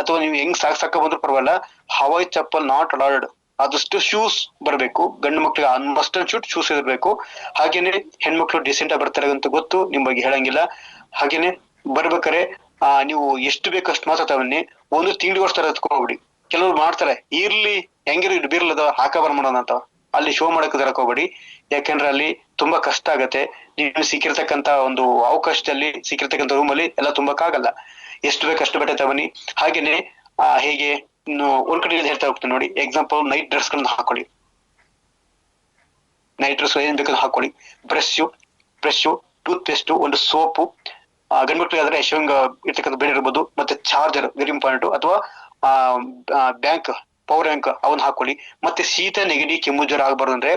ಅಥವಾ ನೀವು ಹೆಂಗ್ ಸಾಕ ಬಂದ್ರು ಪರವಾಗಿಲ್ಲ, ಹವಾಯಿ ಚಪ್ಪಲ್ ನಾಟ್ ಅಲೌಡ್. ಆದಷ್ಟು ಶೂಸ್ ಬರಬೇಕು. ಗಂಡು ಮಕ್ಳಿಗೆ ಮಸ್ಟ್ ಅಂಡ್ ಶೂಟ್ ಶೂಸ್ ಇರಬೇಕು. ಹಾಗೇನೆ ಹೆಣ್ಮಕ್ಳು ಡಿಸೆಂಟ್ ಆಗಿ ಬರ್ತಾರೆ ಅಂತ ಗೊತ್ತು, ನಿಮ್ ಬಗ್ಗೆ ಹೇಳಂಗಿಲ್ಲ. ಹಾಗೇನೆ ಬರ್ಬೇಕಾರೆ ನೀವು ಎಷ್ಟು ಬೇಕಷ್ಟು ಮಾತ್ರ ತಗೊಂಡಿ, ಒಂದು ತಿಂಗ್ಳಿಗೆ ವರ್ಷ ತರ ಎತ್ಕೊಂಡ್ಬಿಡಿ. ಕೆಲವ್ರು ಮಾಡ್ತಾರೆ, ಇರ್ಲಿ ಹೆಂಗಿರು ಬೀರ್ಲದ ಹಾಕ ಮಾಡೋಣ ಅಂತ, ಅಲ್ಲಿ ಶೋ ಮಾಡಕ್ ತರಕ್ ಹೋಗ್ಬೇಡಿ. ಯಾಕಂದ್ರೆ ಅಲ್ಲಿ ತುಂಬಾ ಕಷ್ಟ ಆಗತ್ತೆ. ನೀವು ಸಿಕ್ಕಿರ್ತಕ್ಕಂತ ಒಂದು ಅವಕಾಶದಲ್ಲಿ ಸಿಕ್ಕಿರ್ತಕ್ಕಂಥ ರೂಮ್ ಅಲ್ಲಿ ಎಲ್ಲ ತುಂಬಕ್ಕಾಗಲ್ಲ. ಎಷ್ಟು ಬೇಕಷ್ಟು ಬಟ್ಟೆ ತಗೊನಿ. ಹಾಗೇನೆ ಹೇಗೆ ಒಂದ್ ಕಡೆ ಹೇಳ್ತಾ ಹೋಗ್ತೀನಿ ನೋಡಿ. ಎಕ್ಸಾಂಪಲ್, ನೈಟ್ ಡ್ರೆಸ್ ಗಳನ್ನ ಹಾಕೊಳ್ಳಿ. ನೈಟ್ ಡ್ರೆಸ್ ಏನ್ ಬೇಕಾದ್ರೂ ಹಾಕೊಳ್ಳಿ. ಬ್ರಷ್, ಟೂತ್ ಪೇಸ್ಟ್, ಒಂದು ಸೋಪು, ಗಂಡ್ಮಕ್ಳಿಗೆ ಆದ್ರೆ ಯಶವಂಗ ಇರ್ತಕ್ಕಂಥ ಬೇಡ ಇರ್ಬೋದು, ಮತ್ತೆ ಚಾರ್ಜರ್ ವೆರಿ ಇಂಪಾರ್ಟೆಂಟ್, ಅಥವಾ ಬ್ಯಾಂಕ್ ಪವರ್ ಬ್ಯಾಂಕ್ ಅವನ್ನ ಹಾಕೊಳ್ಳಿ. ಮತ್ತೆ ಶೀತ, ನೆಗಡಿ, ಕೆಮ್ಮು, ಜ್ವರ ಆಗಬಾರ್ದು ಅಂದ್ರೆ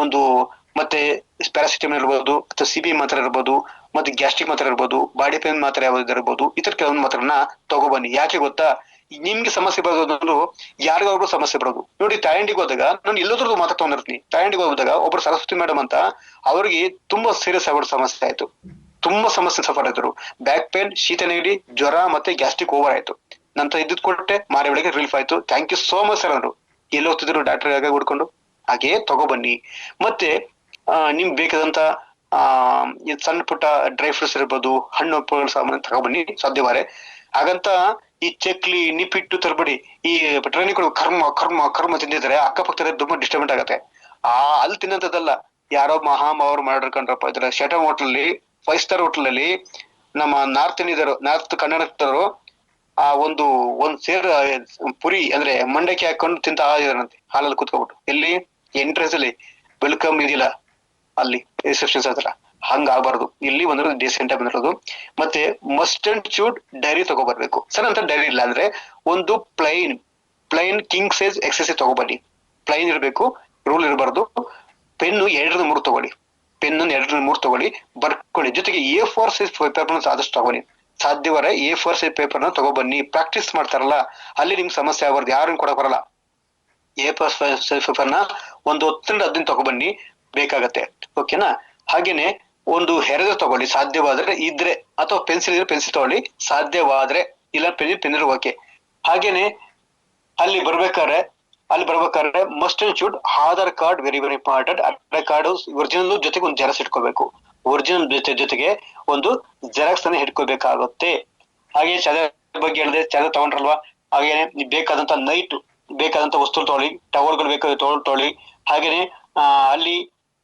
ಒಂದು, ಮತ್ತೆ ಪ್ಯಾರಾಸಿಟಮಲ್ ಇರ್ಬೋದು, ಅಥವಾ CB ಮಾತ್ರೆ ಇರ್ಬೋದು, ಮತ್ತೆ ಗ್ಯಾಸ್ಟ್ರಿಕ್ ಮಾತ್ರೆ ಇರ್ಬೋದು, ಬಾಡಿ ಪೇನ್ ಮಾತ್ರೆ ಯಾವ್ದು ಇರ್ಬೋದು, ಈ ತರ ಕೆಲವೊಂದು ಮಾತ್ರನ ತಗೊಬನ್ನಿ. ಯಾಕೆ ಗೊತ್ತಾ, ನಿಮ್ಗೆ ಸಮಸ್ಯೆ ಬರೋದು ಯಾರಿಗಾದ್ರು ಸಮಸ್ಯೆ ಬರೋದು ನೋಡಿ. ತಾಯಂಡಿಗೆ ಹೋದಾಗ ನಾನು ಎಲ್ಲದ್ರದ್ದು ಮಾತ್ರ ತಗೊಂಡಿರ್ತೀನಿ. ತಾಯಂಡಿಗೆ ಹೋದಾಗ ಒಬ್ರು ಸರಸ್ವತಿ ಮೇಡಮ್ ಅಂತ, ಅವ್ರಿಗೆ ತುಂಬಾ ಸೀರಿಯಸ್ ಆಗೋ ಸಮಸ್ಯೆ ಆಯ್ತು. ತುಂಬಾ ಸಮಸ್ಯೆ ಸಫರ್ ಆಯ್ತು. ಬ್ಯಾಕ್ ಪೇನ್, ಶೀತ ನೆಗಡಿ, ಜ್ವರ ಮತ್ತೆ ಗ್ಯಾಸ್ಟ್ರಿಕ್ ಓವರ್ ಆಯ್ತು. ನಂತರ ಇದ್ದದ್ ಕೊಟ್ಟೆ, ಮಾರಿ ಒಳಗೆ ರಿಲೀಫ್ ಆಯ್ತು. Thank you so much sir ಅಂದ್ರು. ಎಲ್ಲಿ ಹೋಗ್ತಿದ್ರು ಡಾಕ್ಟರ್ ಆಗ ಹುಡ್ಕೊಂಡು. ಹಾಗೆ ತಗೊಬನ್ನಿ. ಮತ್ತೆ ನಿಮ್ಗೆ ಬೇಕಾದಂತ ಸಣ್ಣ ಪುಟ್ಟ ಡ್ರೈ ಫ್ರೂಟ್ಸ್ ಇರ್ಬೋದು, ಹಣ್ಣು ಹಂಪಲು ಸಾಮಾನು ತಗೊಬನ್ನಿ ಸಾಧ್ಯವಾರೆ. ಹಾಗಂತ ಈ ಚಕ್ಲಿ, ನಿಪ್ಪಿಟ್ಟು ತರಬೇಡಿ. ಈ ಟ್ರೈನಿಗಳು ಕರ್ಮ ತಿಂದಿದ್ರೆ ಅಕ್ಕಪಕ್ಕದ ತುಂಬಾ ಡಿಸ್ಟರ್ಬೆಂಟ್ ಆಗತ್ತೆ. ಅಲ್ಲಿ ತಿನ್ನಂತದಲ್ಲ, ಯಾರೋ ಮಹಾಮಾವರು ಮಾಡಿರ್ಕೊಂಡ್ರಪ್ಪ ಇದ್ರ ಶಟಮ್ ಹೋಟ್ಲಲ್ಲಿ, 5 ಸ್ಟಾರ್ ಹೋಟೆಲ್ ಅಲ್ಲಿ ನಮ್ಮ ನಾರ್ತ್ ಕನ್ನಡದವರು ಒಂದ್ ಸೇರ್ ಪುರಿ ಅಂದ್ರೆ ಮಂಡಕ್ಕಿ ಹಾಕೊಂಡು ತಿಂತ ಇದಾರಂತೆ, ಹಾಲಲ್ಲಿ ಕುತ್ಕೊಬಿಟ್ಟು. ಎಲ್ಲಿ ಎಂಟ್ರೆನ್ಸ್ ಅಲ್ಲಿ ವೆಲ್ಕಮ್ ಇದಿಲ್ಲ, ಅಲ್ಲಿ ರಿಸೆಪ್ಷನ್ಸ್ ಹತ್ರ. ಹಂಗ ಆಗ್ಬಾರ್ದು. ಇಲ್ಲಿ ಒಂದು ಡಿಸೆಂಟ್ ಆಗಿ ಬಂದಿರೋದು. ಮತ್ತೆ ಮಸ್ಟ್ ಅಂಡ್ ಶೂಡ್ ಡೈರಿ ತಗೋಬರ್ಬೇಕು. ಸರ್ ಅಂತ ಡೈರಿ ಇಲ್ಲ ಅಂದ್ರೆ ಒಂದು ಪ್ಲೈನ್ ಕಿಂಗ್ ಸೈಜ್ ಎಕ್ಸೆಸಿವ್ ತಗೋಬನ್ನಿ. ಪ್ಲೈನ್ ಇರಬೇಕು, ರೂಲ್ ಇರಬಾರ್ದು. ಪೆನ್ನು 2-3 ತಗೊಳ್ಳಿ. ಪೆನ್ನು 2-3 ತಗೊಳ್ಳಿ, ಬರ್ಕೊಳ್ಳಿ. ಜೊತೆಗೆ A4 ಸೈಜ್ ಪೇಪರ್ ಆದಷ್ಟು ತಗೊಳ್ಳಿ. ಸಾಧ್ಯವಾದ್ರೆ A4 ಸೈಜ್ ಪೇಪರ್ ನ ತಗೊಬನ್ನಿ. ಪ್ರಾಕ್ಟೀಸ್ ಮಾಡ್ತಾರಲ್ಲ, ಅಲ್ಲಿ ನಿಮ್ಗೆ ಸಮಸ್ಯೆ ಆಗ್ಬಾರ್ದು. ಯಾರು ಕೊಡಕ್ ಬರಲ್ಲ. A4 ಸೈಜ್ ಪೇಪರ್ ನ ಒಂದು 10-15 ತಗೊಬನ್ನಿ, ಬೇಕಾಗತ್ತೆ. ಓಕೆನಾ. ಹಾಗೇನೆ ಒಂದು ಹೆರೆದ ತಗೊಳ್ಳಿ ಸಾಧ್ಯವಾದ್ರೆ ಇದ್ರೆ, ಅಥವಾ ಪೆನ್ಸಿಲ್ ಇದ್ರೆ ಪೆನ್ಸಿಲ್ ತಗೊಳ್ಳಿ ಸಾಧ್ಯವಾದ್ರೆ, ಇಲ್ಲ ಪೆನ್ ಇದ್ರೆ ಓಕೆ. ಹಾಗೇನೆ ಅಲ್ಲಿ ಬರ್ಬೇಕಾದ್ರೆ must and should Aadhaar card very important. Aadhaar card original ಜೊತೆಗೆ ಒಂದು ಜೆರಾಕ್ಸ್ ಇಟ್ಕೋಬೇಕು. ಒರಿಜಿನಲ್ ಜೊತೆಗೆ ಒಂದು ಜೆರಾಕ್ಸ್ ಅನ್ನ ಇಟ್ಕೋಬೇಕಾಗುತ್ತೆ. ಹಾಗೆ ಚಾದರ್ ಬಗ್ಗೆ ಹೇಳಿದೆ, ಚಾದರ್ ತಗೊಂಡ್ರಲ್ವಾ, ಹಾಗೇನೆ ಬೇಕಾದಂತ ವಸ್ತು ತಗೊಳ್ಳಿ. ಟವಲ್ಗಳು ಬೇಕಾದ್ರೆ ತಗೊಳ್ಳಿ. ಹಾಗೇನೆ ಅಲ್ಲಿ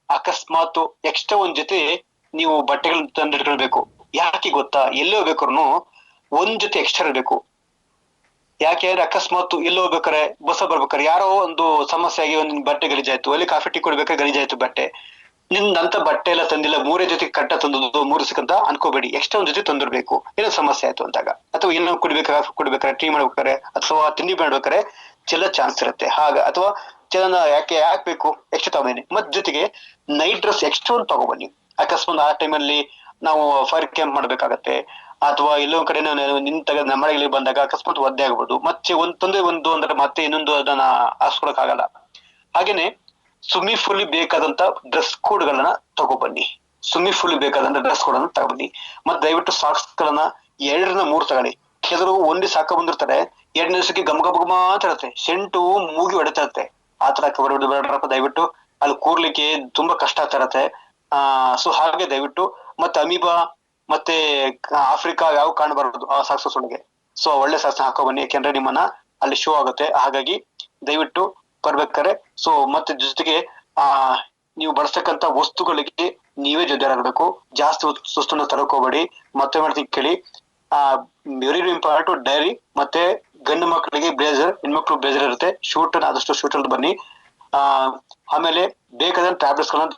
ಅಕಸ್ಮಾತ್ ಎಕ್ಸ್ಟ್ರಾ ಒಂದ್ ಜೊತೆ ನೀವು ಬಟ್ಟೆಗಳನ್ನ ತಂದಿಟ್ಕೊಳ್ಬೇಕು. ಯಾಕೆ ಗೊತ್ತಾ, ಎಲ್ಲೇ ಹೋಗ್ಬೇಕಾದ್ರು ಒಂದ್ ಜೊತೆ ಎಕ್ಸ್ಟ್ರಾ ಇರಬೇಕು. ಯಾಕೆ ಅಂದ್ರೆ ಅಕಸ್ಮಾತ್ ಎಲ್ಲಿ ಹೋಗ್ಬೇಕಾರೆ, ಬಸ್ ಬರ್ಬೇಕಾರೆ ಯಾರೋ ಒಂದು ಸಮಸ್ಯೆ ಆಗಿ ಒಂದ್ ಬಟ್ಟೆ ಗಲೀಜಾಯ್ತು, ಅಲ್ಲಿ ಕಾಫಿ ಟೀ ಕೊಡ್ಬೇಕಾದ್ರೆ ಗಲೀಜಾಯ್ತು ಬಟ್ಟೆ, ನಿಮ್ದಂತ ಬಟ್ಟೆ ಎಲ್ಲ ತಂದಿಲ್ಲ, 3 ಜೊತೆ ಕಟ್ಟ ತಂದದ್ದು 3 ಸಿಕ್ಕಂತ ಅನ್ಕೋಬೇಡಿ. ಎಕ್ಸ್ಟ್ರಾ ಒಂದ್ ಜೊತೆ ತಂದಿರ್ಬೇಕು, ಏನೋ ಸಮಸ್ಯೆ ಆಯ್ತು ಅಂತಾಗ. ಅಥವಾ ಏನೋ ಕುಡ್ಬೇಕಾರೆ, ಟೀ ಮಾಡ್ಬೇಕಾರೆ, ಅಥವಾ ತಿಂಡಿ ಮಾಡ್ಬೇಕಾರೆ ಚೆಲ್ಲ ಚಾನ್ಸ್ ಇರುತ್ತೆ. ಅಥವಾ ಚೆನ್ನ ಯಾಕೆ ಬೇಕು ಎಕ್ಸ್ಟ್ರಾ ತಗೊಂಬನ್ನಿ. ಮತ್ ಜೊತೆಗೆ ನೈಟ್ ಡ್ರೆಸ್ ಎಕ್ಸ್ಟ್ರಾ ಒಂದು ತಗೊಬನ್ನಿ. ಅಕಸ್ಮಾತ್ ಆ ಟೈಮಲ್ಲಿ ನಾವು ಫೈರ್ ಕ್ಯಾಂಪ್ ಮಾಡ್ಬೇಕಾಗತ್ತೆ, ಅಥವಾ ಎಲ್ಲೋ ಕಡೆ ನಿಂತಾಗ ನಮ್ಮಲ್ಲಿ ಬಂದಾಗ ಅಕಸ್ಮಾತ್ ಒದ್ದೆ ಆಗ್ಬೋದು. ಮತ್ತೆ ಒಂದು ಅಂದ್ರೆ ಮತ್ತೆ ಇನ್ನೊಂದು ಅದನ್ನ ಹಾಸ್ಕೊಳಕ್ ಆಗಲ್ಲ. ಹಾಗೇನೆ ಸ್ವಿಮ್ಮಿಂಗ್ ಫುಲ್ ಬೇಕಾದಂತ ಡ್ರೆಸ್ ಕೋಡ್ ಗಳನ್ನ ತಗೊಬನ್ನಿ. ಮತ್ತೆ ದಯವಿಟ್ಟು ಸಾಕ್ಸ್ ಗಳನ್ನ 2-3 ತಗೊಳ್ಳಿ. ಕೆಲವರು ಒಂದೇ ಸಾಕ ಬಂದಿರ್ತಾರೆ, 2ನೇ ದಿವಸಕ್ಕೆ ಗಮ ಅಂತ ಇರುತ್ತೆ, ಸೆಂಟು ಮೂಗಿ ಹೊಡಿತಾ ಇರುತ್ತೆ. ಆತರ ಬೇಡ್ರಪ್ಪ ದಯವಿಟ್ಟು. ಅಲ್ಲಿ ಕೂರ್ಲಿಕ್ಕೆ ತುಂಬಾ ಕಷ್ಟ ಆಗ್ತಾ ಇರತ್ತೆ. ಸೊ ಹಾಗೆ ದಯವಿಟ್ಟು. ಮತ್ತೆ ಅಮೀಬಾ ಮತ್ತೆ ಆಫ್ರಿಕಾ ಯಾವ ಕಾಣಬಾರದು ಆ ಸಾಕ್ಸಸ್ ಒಳಗೆ. ಸೊ ಒಳ್ಳೆ ಸಾಕ್ಸ್ ಹಾಕೋ ಬನ್ನಿ, ಯಾಕೆಂದ್ರೆ ನಿಮ್ಮನ್ನ ಅಲ್ಲಿ ಶೋ ಆಗುತ್ತೆ. ಹಾಗಾಗಿ ದಯವಿಟ್ಟು ಬರ್ಬೇಕಾರೆ. ಸೊ ಮತ್ತೆ ಜೊತೆಗೆ ನೀವು ಬಳಸ್ತಕ್ಕಂತ ವಸ್ತುಗಳಿಗೆ ನೀವೇ ಜೊತೆಯಾಗಬೇಕು. ಜಾಸ್ತಿ ವಸ್ತುನ ತರಕೋಬೇಡಿ. ಮತ್ತೆ ಮಾಡ್ತೀನಿ ಕೇಳಿ, ವೆರಿ ಇಂಪಾರ್ಟೆಂಟ್ ಡೈರಿ. ಮತ್ತೆ ಗಂಡು ಮಕ್ಕಳಿಗೆ ಬ್ಲೇಸರ್, ಹೆಣ್ಮಕ್ಳು ಬ್ಲೇಸರ್ ಇರುತ್ತೆ. ಶೂಟ್ ಆದಷ್ಟು ಶೂಟ್ ಅಲ್ಲಿ ಬನ್ನಿ. ಆಮೇಲೆ ಬೇಕಾದ ಟ್ಯಾಬ್ಲೆಟ್ಸ್ ಗಳನ್ನ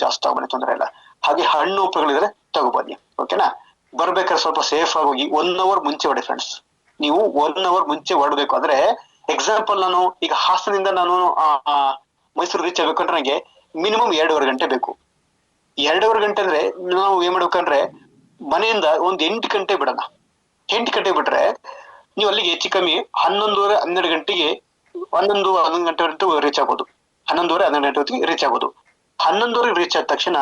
ಜಾಸ್ತಿ ತಗೊಬನ್ನಿ, ತೊಂದರೆ ಇಲ್ಲ. ಹಾಗೆ ಹಣ್ಣು ಉಪಗಳಿದ್ರೆ ತಗೊಬನ್ನಿ. ಓಕೆನಾ. ಬರ್ಬೇಕಾದ್ರೆ ಸ್ವಲ್ಪ ಸೇಫ್ ಆಗಿ ಹೋಗಿ. 1 hour ಮುಂಚೆ ಹೊಡಿ ಫ್ರೆಂಡ್ಸ್. ನೀವು 1 hour ಮುಂಚೆ ಹೊರಡ್ಬೇಕು. ಅಂದ್ರೆ ಎಕ್ಸಾಂಪಲ್, ನಾನು ಈಗ ಹಾಸನದಿಂದ ನಾನು ಮೈಸೂರು ರೀಚ್ ಆಗ್ಬೇಕಂದ್ರೆ ನನಗೆ ಮಿನಿಮಮ್ 2.5 ಗಂಟೆ ಬೇಕು. 2.5 ಗಂಟೆ ಅಂದ್ರೆ ನಾವು ಏನ್ ಮಾಡ್ಬೇಕಂದ್ರೆ ಮನೆಯಿಂದ ಒಂದು 8 ಗಂಟೆ ಬಿಡೋಣ. 8 ಗಂಟೆ ಬಿಟ್ರೆ ನೀವು ಅಲ್ಲಿಗೆ ಹೆಚ್ಚು ಕಮ್ಮಿ 11:30-12 ಗಂಟೆಗೆ 11 ಗಂಟೆ ರೀಚ್ ಆಗ್ಬೋದು. 11:30-12 ಗಂಟೆ ಹೊತ್ತಿಗೆ ರೀಚ್ ಆಗ್ಬೋದು. 11:00 ರೀಚ್ ಆದ ತಕ್ಷಣ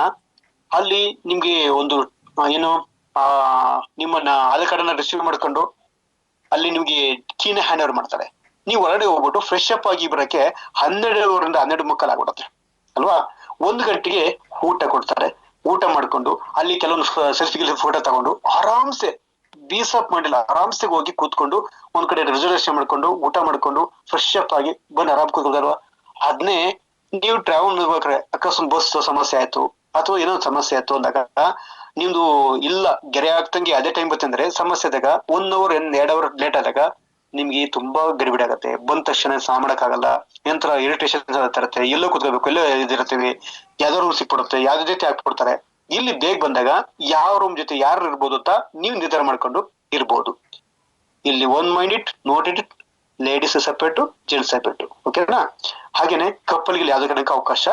ಅಲ್ಲಿ ನಿಮ್ಗೆ ಒಂದು ಏನು ನಿಮ್ಮನ್ನ ಆಧಾರ್ ಕಾರ್ಡ್ ಅನ್ನ ರಿಸೀವ್ ಮಾಡ್ಕೊಂಡು ಅಲ್ಲಿ ನಿಮ್ಗೆ ಕೀನ ಹ್ಯಾಂಡ್ ಓವರ್ ಮಾಡ್ತಾರೆ. ನೀವು ಹೊರಗಡೆ ಹೋಗ್ಬಿಟ್ಟು ಫ್ರೆಶ್ ಅಪ್ ಆಗಿ ಬರಕ್ಕೆ 12 12 ಆಗ್ಬಿಡುತ್ತೆ ಅಲ್ವಾ. 1 ಗಂಟೆಗೆ ಊಟ ಕೊಡ್ತಾರೆ. ಊಟ ಮಾಡ್ಕೊಂಡು ಅಲ್ಲಿ ಕೆಲವೊಂದು ಸೆಲ್ಫಿ ಫೋಟೋ ತಗೊಂಡು ಆರಾಮ್ಸೆ ಬೀಸಪ್ ಮಾಡಿಲ್ಲ ಆರಾಮ್ಸೆ ಹೋಗಿ ಕೂತ್ಕೊಂಡು ಒಂದ್ ಕಡೆ ರಿಸರ್ವೇಶನ್ ಮಾಡ್ಕೊಂಡು ಊಟ ಮಾಡ್ಕೊಂಡು ಫ್ರೆಶ್ ಅಪ್ ಆಗಿ ಬಂದು ಆರಾಮ್ ಕೂತ್ಕೊಳ್ತಾರಲ್ವಾ. ಅದನ್ನೇ ನೀವು ಟ್ರಾವೆಲ್ ಮಾಡ್ಬೇಕಾದ್ರೆ ಅಕಸ್ಮಾತ್ ಬಸ್ ಸಮಸ್ಯೆ ಆಯ್ತು ಅಥವಾ ಏನೋ ಸಮಸ್ಯೆ ಆಯ್ತು ಅಂದಾಗ ನಿಮ್ದು ಇಲ್ಲ ಗೆರೆ ಆಗ್ತಂಗೆ ಅದೇ ಟೈಮ್ ಬರ್ತಂದ್ರೆ ಸಮಸ್ಯೆ ಆದಾಗ 1 ಅವರ್ 2 ಅವರ್ ಲೇಟ್ ಆದಾಗ ನಿಮ್ಗೆ ತುಂಬಾ ಗಡಿಬಿಡಿ ಆಗತ್ತೆ. ಬಂದ ತಕ್ಷಣ ಸಾಮಾಡಕ್ ಆಗಲ್ಲ, ಎಂತರ ಇರಿಟೇಷನ್ ತರುತ್ತೆ, ಎಲ್ಲೋ ಕೂತ್ಕೋಬೇಕು, ಎಲ್ಲೋ ಇದಿರ್ತೀವಿ, ಯಾವ್ದೋ ರೂಮ್ ಸಿಕ್ಬಿಡುತ್ತೆ, ಯಾವ್ದೇ ಜೊತೆ ಹಾಕ್ಬಿಡ್ತಾರೆ. ಇಲ್ಲಿ ಬೇಗ ಬಂದಾಗ ಯಾವ ರೂಮ್ ಜೊತೆ ಯಾರು ಇರ್ಬೋದು ಅಂತ ನೀವು ನಿರ್ಧಾರ ಮಾಡ್ಕೊಂಡು ಇರ್ಬೋದು. ಇಲ್ಲಿ mind it, note it, ladies separate, gents separate, ಓಕೆನಾ. ಹಾಗೇನೆ ಕಪ್ಪಲ್ಗೆ ಯಾವ್ದೇ ಕಾರಣಕ್ಕೆ ಅವಕಾಶ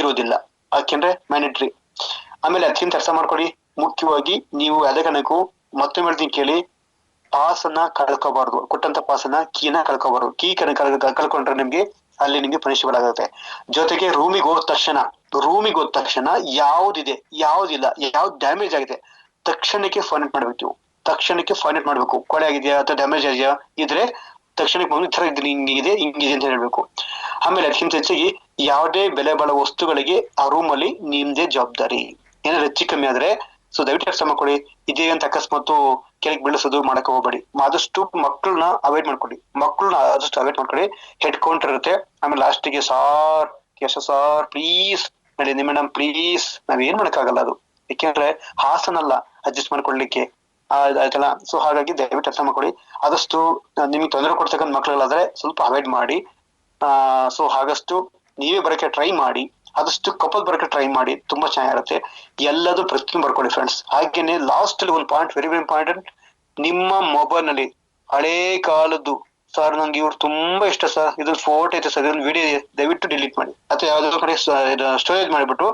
ಇರೋದಿಲ್ಲ, ಯಾಕೆಂದ್ರೆ ಮ್ಯಾಂಡೇಟರಿ. ಆಮೇಲೆ ಅದಕ್ಕಿಂತ ಅರ್ಥ ಮಾಡ್ಕೊಳ್ಳಿ, ಮುಖ್ಯವಾಗಿ ನೀವು ಯಾವ್ದೇ ಕಾರಣಕ್ಕೂ ಮತ್ತೆ ಹೇಳ್ತೀನಿ ಕೇಳಿ, ಪಾಸನ್ನ ಕಳ್ಕೋಬಾರ್ದು. ಕೊಟ್ಟಂತ ಪಾಸನ್ನ ಕೀನ ಕಳ್ಕೋಬಾರ್ದು. ಕೀ ಕಳ್ಕೊಂಡ್ರೆ ನಿಮ್ಗೆ ಅಲ್ಲಿ ನಿಮ್ಗೆ ಪನಿಷಬಲ್ ಆಗುತ್ತೆ. ಜೊತೆಗೆ ರೂಮಿಗೆ ಹೋದ ತಕ್ಷಣ ಯಾವ್ದಿದೆ ಯಾವ್ದಿಲ್ಲ ಯಾವ್ದು ಡ್ಯಾಮೇಜ್ ಆಗಿದೆ ತಕ್ಷಣಕ್ಕೆ ಫೈಂಡ್ ಮಾಡ್ಬೇಕು. ಕೊಳೆ ಆಗಿದೆಯಾ ಅಥವಾ ಡ್ಯಾಮೇಜ್ ಆಗಿದೆಯಾ ಇದ್ರೆ ತಕ್ಷಣಕ್ಕೆ ಬಂದು ಈ ತರ ಹಿಂಗಿದೆ ಅಂತ ಹೇಳ್ಬೇಕು. ಆಮೇಲೆ ಅದಕ್ಕಿಂತ ಹೆಚ್ಚಾಗಿ ಯಾವುದೇ ಬೆಲೆ ಬಾಳೋ ವಸ್ತುಗಳಿಗೆ ಆ ರೂಮ್ ಅಲ್ಲಿ ನಿಮ್ದೇ ಜವಾಬ್ದಾರಿ. ಏನಾದ್ರು ಹೆಚ್ಚು ಕಮ್ಮಿ ಆದ್ರೆ ಸೊ ದಯವಿಟ್ಟು ಅರ್ಥ ಮಾಡ್ಕೊಳ್ಳಿ. ಇದೇ ಅಂತ ಅಕಸ್ಮಾತ್ ಕೆಳಗೆ ಬೀಳಿಸೋದು ಮಾಡಕ್ ಹೋಗ್ಬೇಡಿ. ಆದಷ್ಟು ಮಕ್ಕಳನ್ನ ಅವಾಯ್ಡ್ ಮಾಡ್ಕೊಳ್ಳಿ. ಹೆಡ್ ಕೌಂಟರ್ ಇರುತ್ತೆ. ಆಮೇಲೆ ಲಾಸ್ಟಿಗೆ ಸಾರ್ ಪ್ಲೀಸ್ ನಡಿ ಮೇಡಮ್ ಪ್ಲೀಸ್, ನಾವ್ ಏನ್ ಮಾಡಕ್ಕಾಗಲ್ಲ ಅದು, ಯಾಕೆಂದ್ರೆ ಹಾಸನಲ್ಲ ಅಡ್ಜಸ್ಟ್ ಮಾಡ್ಕೊಳ್ಲಿಕ್ಕೆ ಆಯ್ತಲ್ಲ. ಸೊ ಹಾಗಾಗಿ ದಯವಿಟ್ಟು ಅರ್ಥ ಮಾಡ್ಕೊಳ್ಳಿ. ಆದಷ್ಟು ನಿಮ್ಗೆ ತೊಂದರೆ ಕೊಡ್ತಕ್ಕಂಥ ಮಕ್ಕಳಾದ್ರೆ ಸ್ವಲ್ಪ ಅವಾಯ್ಡ್ ಮಾಡಿ. ಸೊ ಹಾಗಷ್ಟು ನೀವೇ ಬರಕ್ಕೆ ಟ್ರೈ ಮಾಡಿ, ಆದಷ್ಟು ಕಪಲ್ ಬರಕ್ಕೆ ಟ್ರೈ ಮಾಡಿ, ತುಂಬಾ ಚೆನ್ನಾಗಿರುತ್ತೆ. ಎಲ್ಲದೂ ಪ್ರತಿಯೊಂದು ಬರ್ಕೊಳ್ಳಿ ಫ್ರೆಂಡ್ಸ್. ಹಾಗೇನೆ ಲಾಸ್ಟ್ ಅಲ್ಲಿ ಒಂದು ಪಾಯಿಂಟ್, ವೆರಿ ವೆರಿ ಇಂಪಾರ್ಟೆಂಟ್, ನಿಮ್ಮ ಮೊಬೈಲ್ ನಲ್ಲಿ ಹಳೇ ಕಾಲದ್ದು, ಸರ್ ನಂಗೆ ಇವ್ರು ತುಂಬಾ ಇಷ್ಟ ಸರ್, ಇದೊಂದು ಫೋಟೋ ಐತೆ ಸರ್, ಇದೊಂದು ವಿಡಿಯೋ ಇದೆ, ದಯವಿಟ್ಟು ಡಿಲೀಟ್ ಮಾಡಿ ಅಥವಾ ಯಾವ್ದಾದ್ರು ಕಡೆ ಸ್ಟೋರೇಜ್ ಮಾಡಿಬಿಟ್ಟು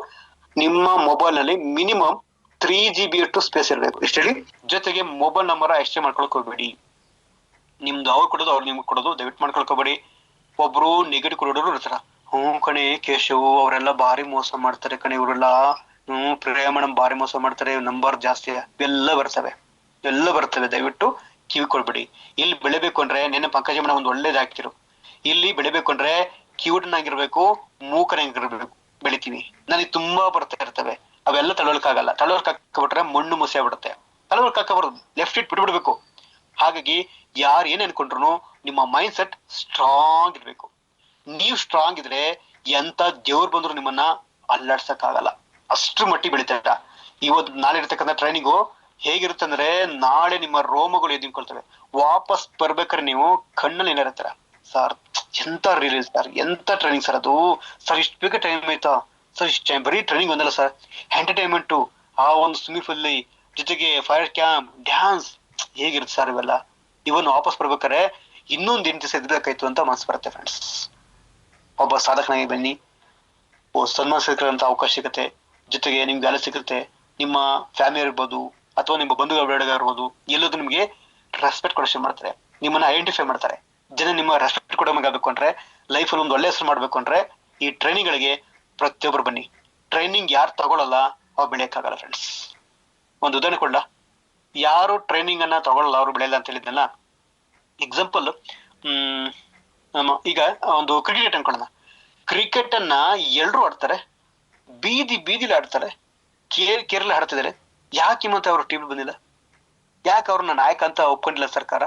ನಿಮ್ಮ ಮೊಬೈಲ್ ನಲ್ಲಿ ಮಿನಿಮಮ್ 3 GB ಅಷ್ಟು ಸ್ಪೇಸ್ ಇರಬೇಕು ಇಷ್ಟೇಳಿ. ಜೊತೆಗೆ ಮೊಬೈಲ್ ನಂಬರ್ ಎಕ್ಸ್ಚೇಂಜ್ ಮಾಡ್ಕೊಳಕ್ ಹೋಗ್ಬೇಡಿ. ನಿಮ್ದು ಅವ್ರು ಕೊಡೋದು ಅವ್ರು ನಿಮ್ಗೆ ಕೊಡೋದು ದಯವಿಟ್ಟು ಮಾಡ್ಕೊಳ್ಕೋಬೇಡಿ. ಒಬ್ರು ನೆಗೆಟಿವ್ ಕೊಡೋರು ಇರ್ತಾರ, ಕಣೆ ಕೇಶವ್ ಅವರೆಲ್ಲ ಭಾರಿ ಮೋಸ ಮಾಡ್ತಾರೆ ಕಣೆ, ಇವರೆಲ್ಲ ಪ್ರೇಮ ಭಾರಿ ಮೋಸ ಮಾಡ್ತಾರೆ, ನಂಬರ್ ಜಾಸ್ತಿ, ಎಲ್ಲ ಬರ್ತವೆ. ದಯವಿಟ್ಟು ಕಿವಿ ಕೊಡ್ಬೇಡಿ. ಇಲ್ಲಿ ಬೆಳಿಬೇಕು ಅಂದ್ರೆ ನೆನ್ನೆ ಪಂಕಜ ಮೇಡಮ್ ಒಂದು ಒಳ್ಳೇದ್ ಹಾಕಿರು, ಇಲ್ಲಿ ಬೆಳಿಬೇಕು ಅಂದ್ರೆ ಕಿವುಡನಾಗಿರ್ಬೇಕು, ಮೂಕನಾಗಿರ್ಬೇಕು, ಬೆಳಿತೀವಿ. ನನಗೆ ತುಂಬಾ ಬರ್ತಾ ಇರ್ತವೆ, ಅವೆಲ್ಲ ತಳವಳ್ಕಾಗಲ್ಲ. ತಳವಳ್ಕಾಕ್ಬಿಟ್ರೆ ಮಣ್ಣು ಮುಸಿ ಆಗ್ಬಿಡುತ್ತೆ. ತಳವಳ್ಕಾಕಬಾರ್ದು, ಲೆಫ್ಟ್ ಇಟ್ ಬಿಟ್ಬಿಡ್ಬೇಕು. ಹಾಗಾಗಿ ಯಾರು ಏನ್ ಅನ್ಕೊಂಡ್ರು ನಿಮ್ಮ ಮೈಂಡ್ ಸೆಟ್ ಸ್ಟ್ರಾಂಗ್ ಇರ್ಬೇಕು. ನೀವು ಸ್ಟ್ರಾಂಗ್ ಇದ್ರೆ ಎಂತ ದೇವ್ರು ಬಂದ್ರು ನಿಮ್ಮನ್ನ ಅಲ್ಲಾಡ್ಸಕ್ ಆಗಲ್ಲ, ಅಷ್ಟ್ರ ಮಟ್ಟಿಗೆ ಬೆಳಿತಾ. ಇವತ್ತು ನಾಳೆ ಇರ್ತಕ್ಕಂಥ ಟ್ರೈನಿಂಗು ಹೇಗಿರುತ್ತೆ ಅಂದ್ರೆ, ನಾಳೆ ನಿಮ್ಮ ರೋಮಗಳು ಎದ್ದಿಕೊಳ್ತವೆ. ವಾಪಸ್ ಬರ್ಬೇಕಾದ್ರೆ ನೀವು ಕಣ್ಣಲ್ಲಿ ಏನಿರ್ತಾರ, ಸರ್ ಎಂತ ರಿಲೀಸ್ ಸರ್, ಎಂತ ಟ್ರೈನಿಂಗ್ ಸರ್ ಅದು, ಸರ್ ಇಷ್ಟು ಬೇಗ ಟೈಮ್ ಆಯ್ತಾ ಸರ್, ಇಷ್ಟು ಬರೀ ಟ್ರೈನಿಂಗ್ ಒಂದಲ್ಲ ಸರ್, ಎಂಟರ್ಟೈನ್ಮೆಂಟ್, ಆ ಒಂದು ಸ್ವಿಮ್ಮಿಂಗ್ ಪೂಲ್ ಜೊತೆಗೆ ಫೈರ್ ಕ್ಯಾಂಪ್, ಡ್ಯಾನ್ಸ್, ಹೇಗಿರುತ್ತೆ ಸರ್ ಇವೆಲ್ಲ. ಇವನ್ ವಾಪಸ್ ಬರ್ಬೇಕಾದ್ರೆ ಇನ್ನೊಂದು 8 ದಿವಸ ಇರ್ಬೇಕಾಯ್ತು ಅಂತ ಮನಸ್ಸು ಬರುತ್ತೆ ಫ್ರೆಂಡ್ಸ್. ಒಬ್ಬ ಸಾಧಕನಾಗಿ ಬನ್ನಿ, ಸನ್ಮಾನ ಸಿಕ್ಕಂತ ಅವಕಾಶ ಸಿಗುತ್ತೆ. ಜೊತೆಗೆ ನಿಮ್ಗೆ ಗಾಲ ಸಿಗುತ್ತೆ, ನಿಮ್ಮ ಫ್ಯಾಮಿಲಿ ಇರ್ಬೋದು ಅಥವಾ ನಿಮ್ಮ ಬಂಧುಗಳ ಇರ್ಬೋದು, ಎಲ್ಲದೂ ನಿಮ್ಗೆ ರೆಸ್ಪೆಕ್ಟ್ ಕೊಡೋ ಮಾಡ್ತಾರೆ, ನಿಮ್ಮನ್ನ ಐಡೆಂಟಿಫೈ ಮಾಡ್ತಾರೆ. ಜನ ನಿಮ್ಮ ರೆಸ್ಪೆಕ್ಟ್ ಕೊಡೋ ಆಗಬೇಕು ಅಂದ್ರೆ, ಲೈಫ್ ಅಲ್ಲಿ ಒಂದು ಒಳ್ಳೆ ಹೆಸರು ಮಾಡ್ಬೇಕು ಅಂದ್ರೆ ಈ ಟ್ರೈನಿಂಗ್ ಗಳಿಗೆ ಪ್ರತಿಯೊಬ್ಬರು ಬನ್ನಿ. ಟ್ರೈನಿಂಗ್ ಯಾರು ತಗೊಳ್ಳಲ್ಲ ಅವ್ರು ಬೆಳೆಯಕ್ಕಾಗಲ್ಲ ಫ್ರೆಂಡ್ಸ್. ಒಂದು ಉದಾಹರಣೆ ಕೊಡ್ಲ, ಯಾರು ಟ್ರೈನಿಂಗ್ ಅನ್ನ ತಗೊಳ್ಳಲ್ಲ ಅವ್ರು ಬೆಳೆಯಲ್ಲ ಅಂತ ಹೇಳಿದ್ನಲ್ಲ. ಎಕ್ಸಾಂಪಲ್, ಈಗ ಒಂದು ಕ್ರಿಕೆಟ್ ಅನ್ಕೊಳ್ಳೋಣ. ಕ್ರಿಕೆಟ್ ಅನ್ನ ಎಲ್ರು ಆಡ್ತಾರೆ, ಬೀದಿಲಿ ಆಡ್ತಾರೆ, ಕೇರಳ ಆಡ್ತಿದ್ದಾರೆ. ಯಾಕೆ ಮತ್ತೆ ಅವರು ಟೀಮ್ ಬಂದಿಲ್ಲ? ಯಾಕೆ ಅವ್ರನ್ನ ನಾಯಕ ಅಂತ ಒಪ್ಕೊಂಡಿಲ್ಲ ಸರ್ಕಾರ?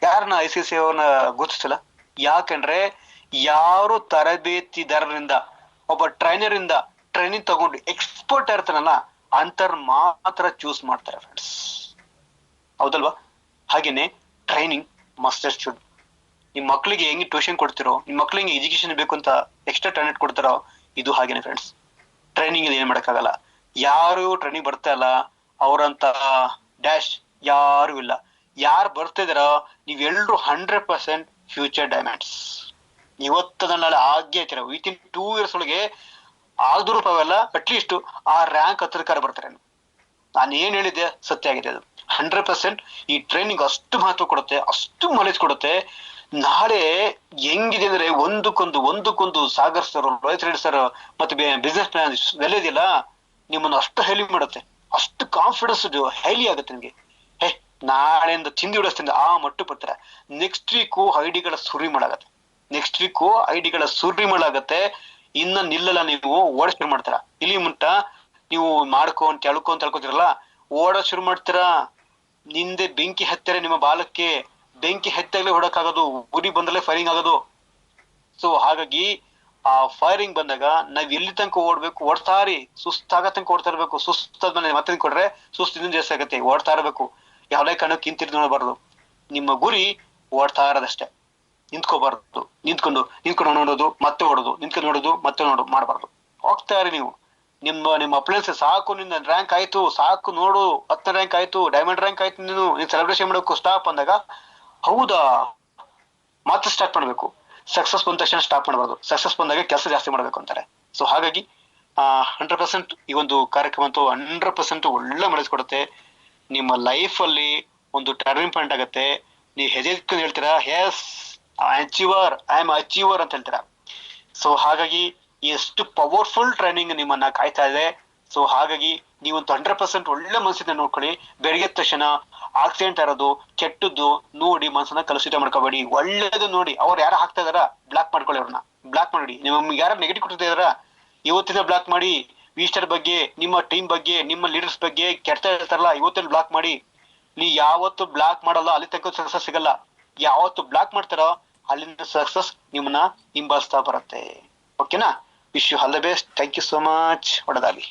ಯಾರನ್ನ ICC ಅವ್ರನ್ನ ಗುರುತಿಸಿಲ್ಲ? ಯಾಕಂದ್ರೆ ಯಾರು ತರಬೇತಿದಾರರಿಂದ, ಒಬ್ಬ ಟ್ರೈನರ್ ಇಂದ ಟ್ರೈನಿಂಗ್ ತಗೊಂಡು ಎಕ್ಸ್ಪರ್ಟ್ ಇರ್ತಾನಲ್ಲ ಅಂತರ್ ಮಾತ್ರ ಚೂಸ್ ಮಾಡ್ತಾರೆ ಫ್ರೆಂಡ್ಸ್, ಹೌದಲ್ವಾ? ಹಾಗೇನೆ ಟ್ರೈನಿಂಗ್ ಮಸ್ಟ್ ಶುಡ್. ನಿಮ್ ಮಕ್ಳಿಗೆ ಹೆಂಗೆ ಟ್ಯೂಷನ್ ಕೊಡ್ತಿರೋ, ನಿಮ್ ಮಕ್ಳಿಗೆ ಎಜುಕೇಶನ್ ಬೇಕು ಅಂತ ಎಕ್ಸ್ಟ್ರಾ ಟ್ಯಾಲೆಂಟ್ ಕೊಡ್ತಾರೋ, ಇದು ಹಾಗೇನೆ ಫ್ರೆಂಡ್ಸ್. ಟ್ರೈನಿಂಗ್ ಏನ್ ಮಾಡಕ್ಕಾಗಲ್ಲ. ಯಾರು ಟ್ರೈನಿಂಗ್ ಬರ್ತಾ ಇಲ್ಲ ಅವರಂತ ಡ್ಯಾಶ್ ಯಾರು ಇಲ್ಲ. ಯಾರು ಬರ್ತಿದಾರೋ ನೀವೆಲ್ಲರೂ 100% ಫ್ಯೂಚರ್ ಡೈಮಂಡ್ಸ್. ಇವತ್ತದ ನಾಳೆ ಹಾಗೆ ಐತಿರ, ವಿತಿನ್ 2 years ಒಳಗೆ ಆದ್ರೂ ಅವೆಲ್ಲ ಅಟ್ಲೀಸ್ಟ್ ಆ ರ್ಯಾಂಕ್ ಹತ್ತಿರಕಾರ ಬರ್ತಾರೆ. ನಾನು ಏನ್ ಹೇಳಿದ್ದೆ ಸತ್ಯ ಆಗಿದೆ ಅದು 100%. ಈ ಟ್ರೈನಿಂಗ್ ಅಷ್ಟು ಮಹತ್ವ ಕೊಡುತ್ತೆ, ಅಷ್ಟು ನಾಲೆಜ್ ಕೊಡುತ್ತೆ. ನಾಳೆ ಹೆಂಗಿದೆ ಅಂದ್ರೆ ಒಂದಕ್ಕೊಂದು ಸಾಗರ್ ಸರ್, ರೋಹಿತ್ ರೆಡ್ಡಿ ಸರ್ ಮತ್ತೆ ಬಿಸ್ನೆಸ್ ಪ್ಲಾನ್ ಬೆಲೆ ಇದೆಯಲ್ಲ, ನಿಮ್ಮನ್ನು ಅಷ್ಟು ಹೈಲಿ ಮಾಡುತ್ತೆ, ಅಷ್ಟು ಕಾನ್ಫಿಡೆನ್ಸ್ ಹೈಲಿ ಆಗುತ್ತೆ ನಿಮ್ಗೆ. ನಾಳೆಯಿಂದ ಚಿಂದಿ ಉಡಿಸ್ತಿಂದ ಆ ಮಟ್ಟು ಬರ್ತಾರೆ. ನೆಕ್ಸ್ಟ್ ವೀಕು ಐಡಿಗಳ ಸುರಿ ಮಾಡಾಗತ್ತೆ. ನೆಕ್ಸ್ಟ್ ವೀಕು ಐಡಿಗಳ ಸುರಿ ಮಾಡಾಗತ್ತೆ. ಇನ್ನ ನಿಲ್ಲಲ್ಲ, ನೀವು ಓಡ ಶುರು ಮಾಡ್ತೀರಾ. ಇಲ್ಲಿ ಮುಟ್ಟ ನೀವು ಮಾಡ್ಕೊಂತ ಎಳ್ಕೊಂತಿರಲ್ಲ, ಓಡ ಶುರು ಮಾಡ್ತೀರಾ. ನಿಂದೆ ಬೆಂಕಿ ಹತ್ತಾರೆ ನಿಮ್ಮ ಬಾಲಕ್ಕೆ. ಬೆಂಕಿ ಹತ್ತಾಗಲೇ ಹೊಡಕ್ಕಾಗೋದು, ಉರಿ ಬಂದಲೇ ಫೈರಿಂಗ್ ಆಗೋದು. ಸೊ ಹಾಗಾಗಿ ಆ ಫೈರಿಂಗ್ ಬಂದಾಗ ನಾವ್ ಎಲ್ಲಿ ತನಕ ಓಡ್ಬೇಕು, ಓಡ್ತಾ ಇರಿ. ಸುಸ್ತಾಗ ತನಕ ಓಡ್ತಾ ಇರ್ಬೇಕು. ಸುಸ್ತಾದ್ಮೇಲೆ ಮತ್ತೆ ಕೊಟ್ರೆ ಸುಸ್ತು ಇನ್ನೂ ಜಾಸ್ತಿ ಆಗತ್ತೆ. ಓಡ್ತಾ ಇರ್ಬೇಕು. ಯಾವ್ದೇ ಕಾರಣಕ್ಕೆ ಹಿಂತಿರ್ದು ನೋಡಬಾರ್ದು. ನಿಮ್ಮ ಗುರಿ ಓಡ್ತಾ ಇರೋದಷ್ಟೇ. ನಿಂತ್ಕೋಬಾರ್ದು. ನಿಂತ್ಕೊಂಡು ನೋಡೋದು ಮತ್ತೆ ಓಡೋದು, ನಿಂತ್ಕೊಂಡು ನೋಡೋದು ಮತ್ತೆ ಮಾಡಬಾರ್ದು. ಹೋಗ್ತಾ ಇರಿ ನೀವು. ನಿಮ್ಮ ಅಪ್ಲೈನ್ಸ್ ಸಾಕು, ನಿನ್ನ ರ್ಯಾಂಕ್ ಆಯ್ತು, ಸಾಕು ನೋಡು, 10ನೇ ರ್ಯಾಂಕ್ ಆಯ್ತು, ಡೈಮಂಡ್ ರ್ಯಾಂಕ್ ಆಯ್ತು, ನೀನು ಸೆಲೆಬ್ರೇಷನ್ ಮಾಡಬೇಕು. ಸ್ಟಾಪ್ ಅಂದಾಗ ಹೌದಾ ಮತ್ತೆ ಸ್ಟಾರ್ಟ್ ಮಾಡ್ಬೇಕು. ಸಕ್ಸಸ್ ಬಂದ ತಕ್ಷಣ ಸ್ಟಾಪ್ ಮಾಡಬಾರ್ದು. ಸಕ್ಸಸ್ ಬಂದಾಗ ಕೆಲಸ ಜಾಸ್ತಿ ಮಾಡ್ಬೇಕು ಅಂತಾರೆ. ಸೊ ಹಾಗಾಗಿ 100% ಈ ಒಂದು ಕಾರ್ಯಕ್ರಮ ಅಂತೂ 100% ಒಳ್ಳೆ ಮೆಸೇಜ್ ಕೊಡುತ್ತೆ. ನಿಮ್ಮ ಲೈಫ್ ಅಲ್ಲಿ ಒಂದು ಟರ್ನಿಂಗ್ ಪಾಯಿಂಟ್ ಆಗತ್ತೆ. ನೀವು ಹೆದೆಕೊಂಡು ಹೇಳ್ತೀರಾ, ಎಸ್ ಐ ಆಮ್ ಅಚೀವರ್ ಅಂತ ಹೇಳ್ತೀರಾ. ಸೊ ಹಾಗಾಗಿ ಎಷ್ಟು ಪವರ್ಫುಲ್ ಟ್ರೈನಿಂಗ್ ನಿಮ್ಮನ್ನ ಕಾಯ್ತಾ ಇದೆ. ಸೊ ಹಾಗಾಗಿ ನೀವಂತೂ 100% ಒಳ್ಳೆ ಮನಸ್ಸಿಂದ ನೋಡ್ಕೊಳ್ಳಿ. ಬೆಳಗ್ಗೆ ತಕ್ಷಣ ಆಕ್ಸಿಡೆಂಟ್ ಇರೋದು, ಕೆಟ್ಟದ್ದು ನೋಡಿ ಮನಸ್ಸನ್ನ ಕಲುಷಿತ ಮಾಡ್ಕೋಬೇಡಿ. ಒಳ್ಳೇದು ನೋಡಿ. ಅವ್ರು ಯಾರು ಹಾಕ್ತಾ ಇದಾರ ಬ್ಲಾಕ್ ಮಾಡ್ಕೊಳ್ಳಿ. ಅವ್ರನ್ನ ಬ್ಲಾಕ್ ಮಾಡಿ. ನಿಮ್ಗೆ ಯಾರು ನೆಗೆಟಿವ್ ಕೊಡ್ತಾ ಇದಾರ ಇವತ್ತಿನ ಬ್ಲಾಕ್ ಮಾಡಿ. ವಿಸ್ಟರ್ ಬಗ್ಗೆ, ನಿಮ್ಮ ಟೀಮ್ ಬಗ್ಗೆ, ನಿಮ್ಮ ಲೀಡರ್ಸ್ ಬಗ್ಗೆ ಕೆಟ್ಟ ಹೇಳ್ತಾರಲ್ಲ, ಇವತ್ತಿನ ಬ್ಲಾಕ್ ಮಾಡಿ. ನೀ ಯಾವತ್ತು ಬ್ಲಾಕ್ ಮಾಡಲ್ಲ ಅಲ್ಲಿ ತನಕ ಸಕ್ಸಸ್ ಸಿಗಲ್ಲ. ಯಾವತ್ತು ಬ್ಲಾಕ್ ಮಾಡ್ತಾರೋ ಅಲ್ಲಿಂದ ಸಕ್ಸಸ್ ನಿಮ್ಮನ್ನ ಹಿಂಬಾಲಿಸ್ತಾ ಬರುತ್ತೆ. ಓಕೆನಾ? Wish you all the best. Thank you so much. ಒಳ್ಳೆದಾಗಲಿ.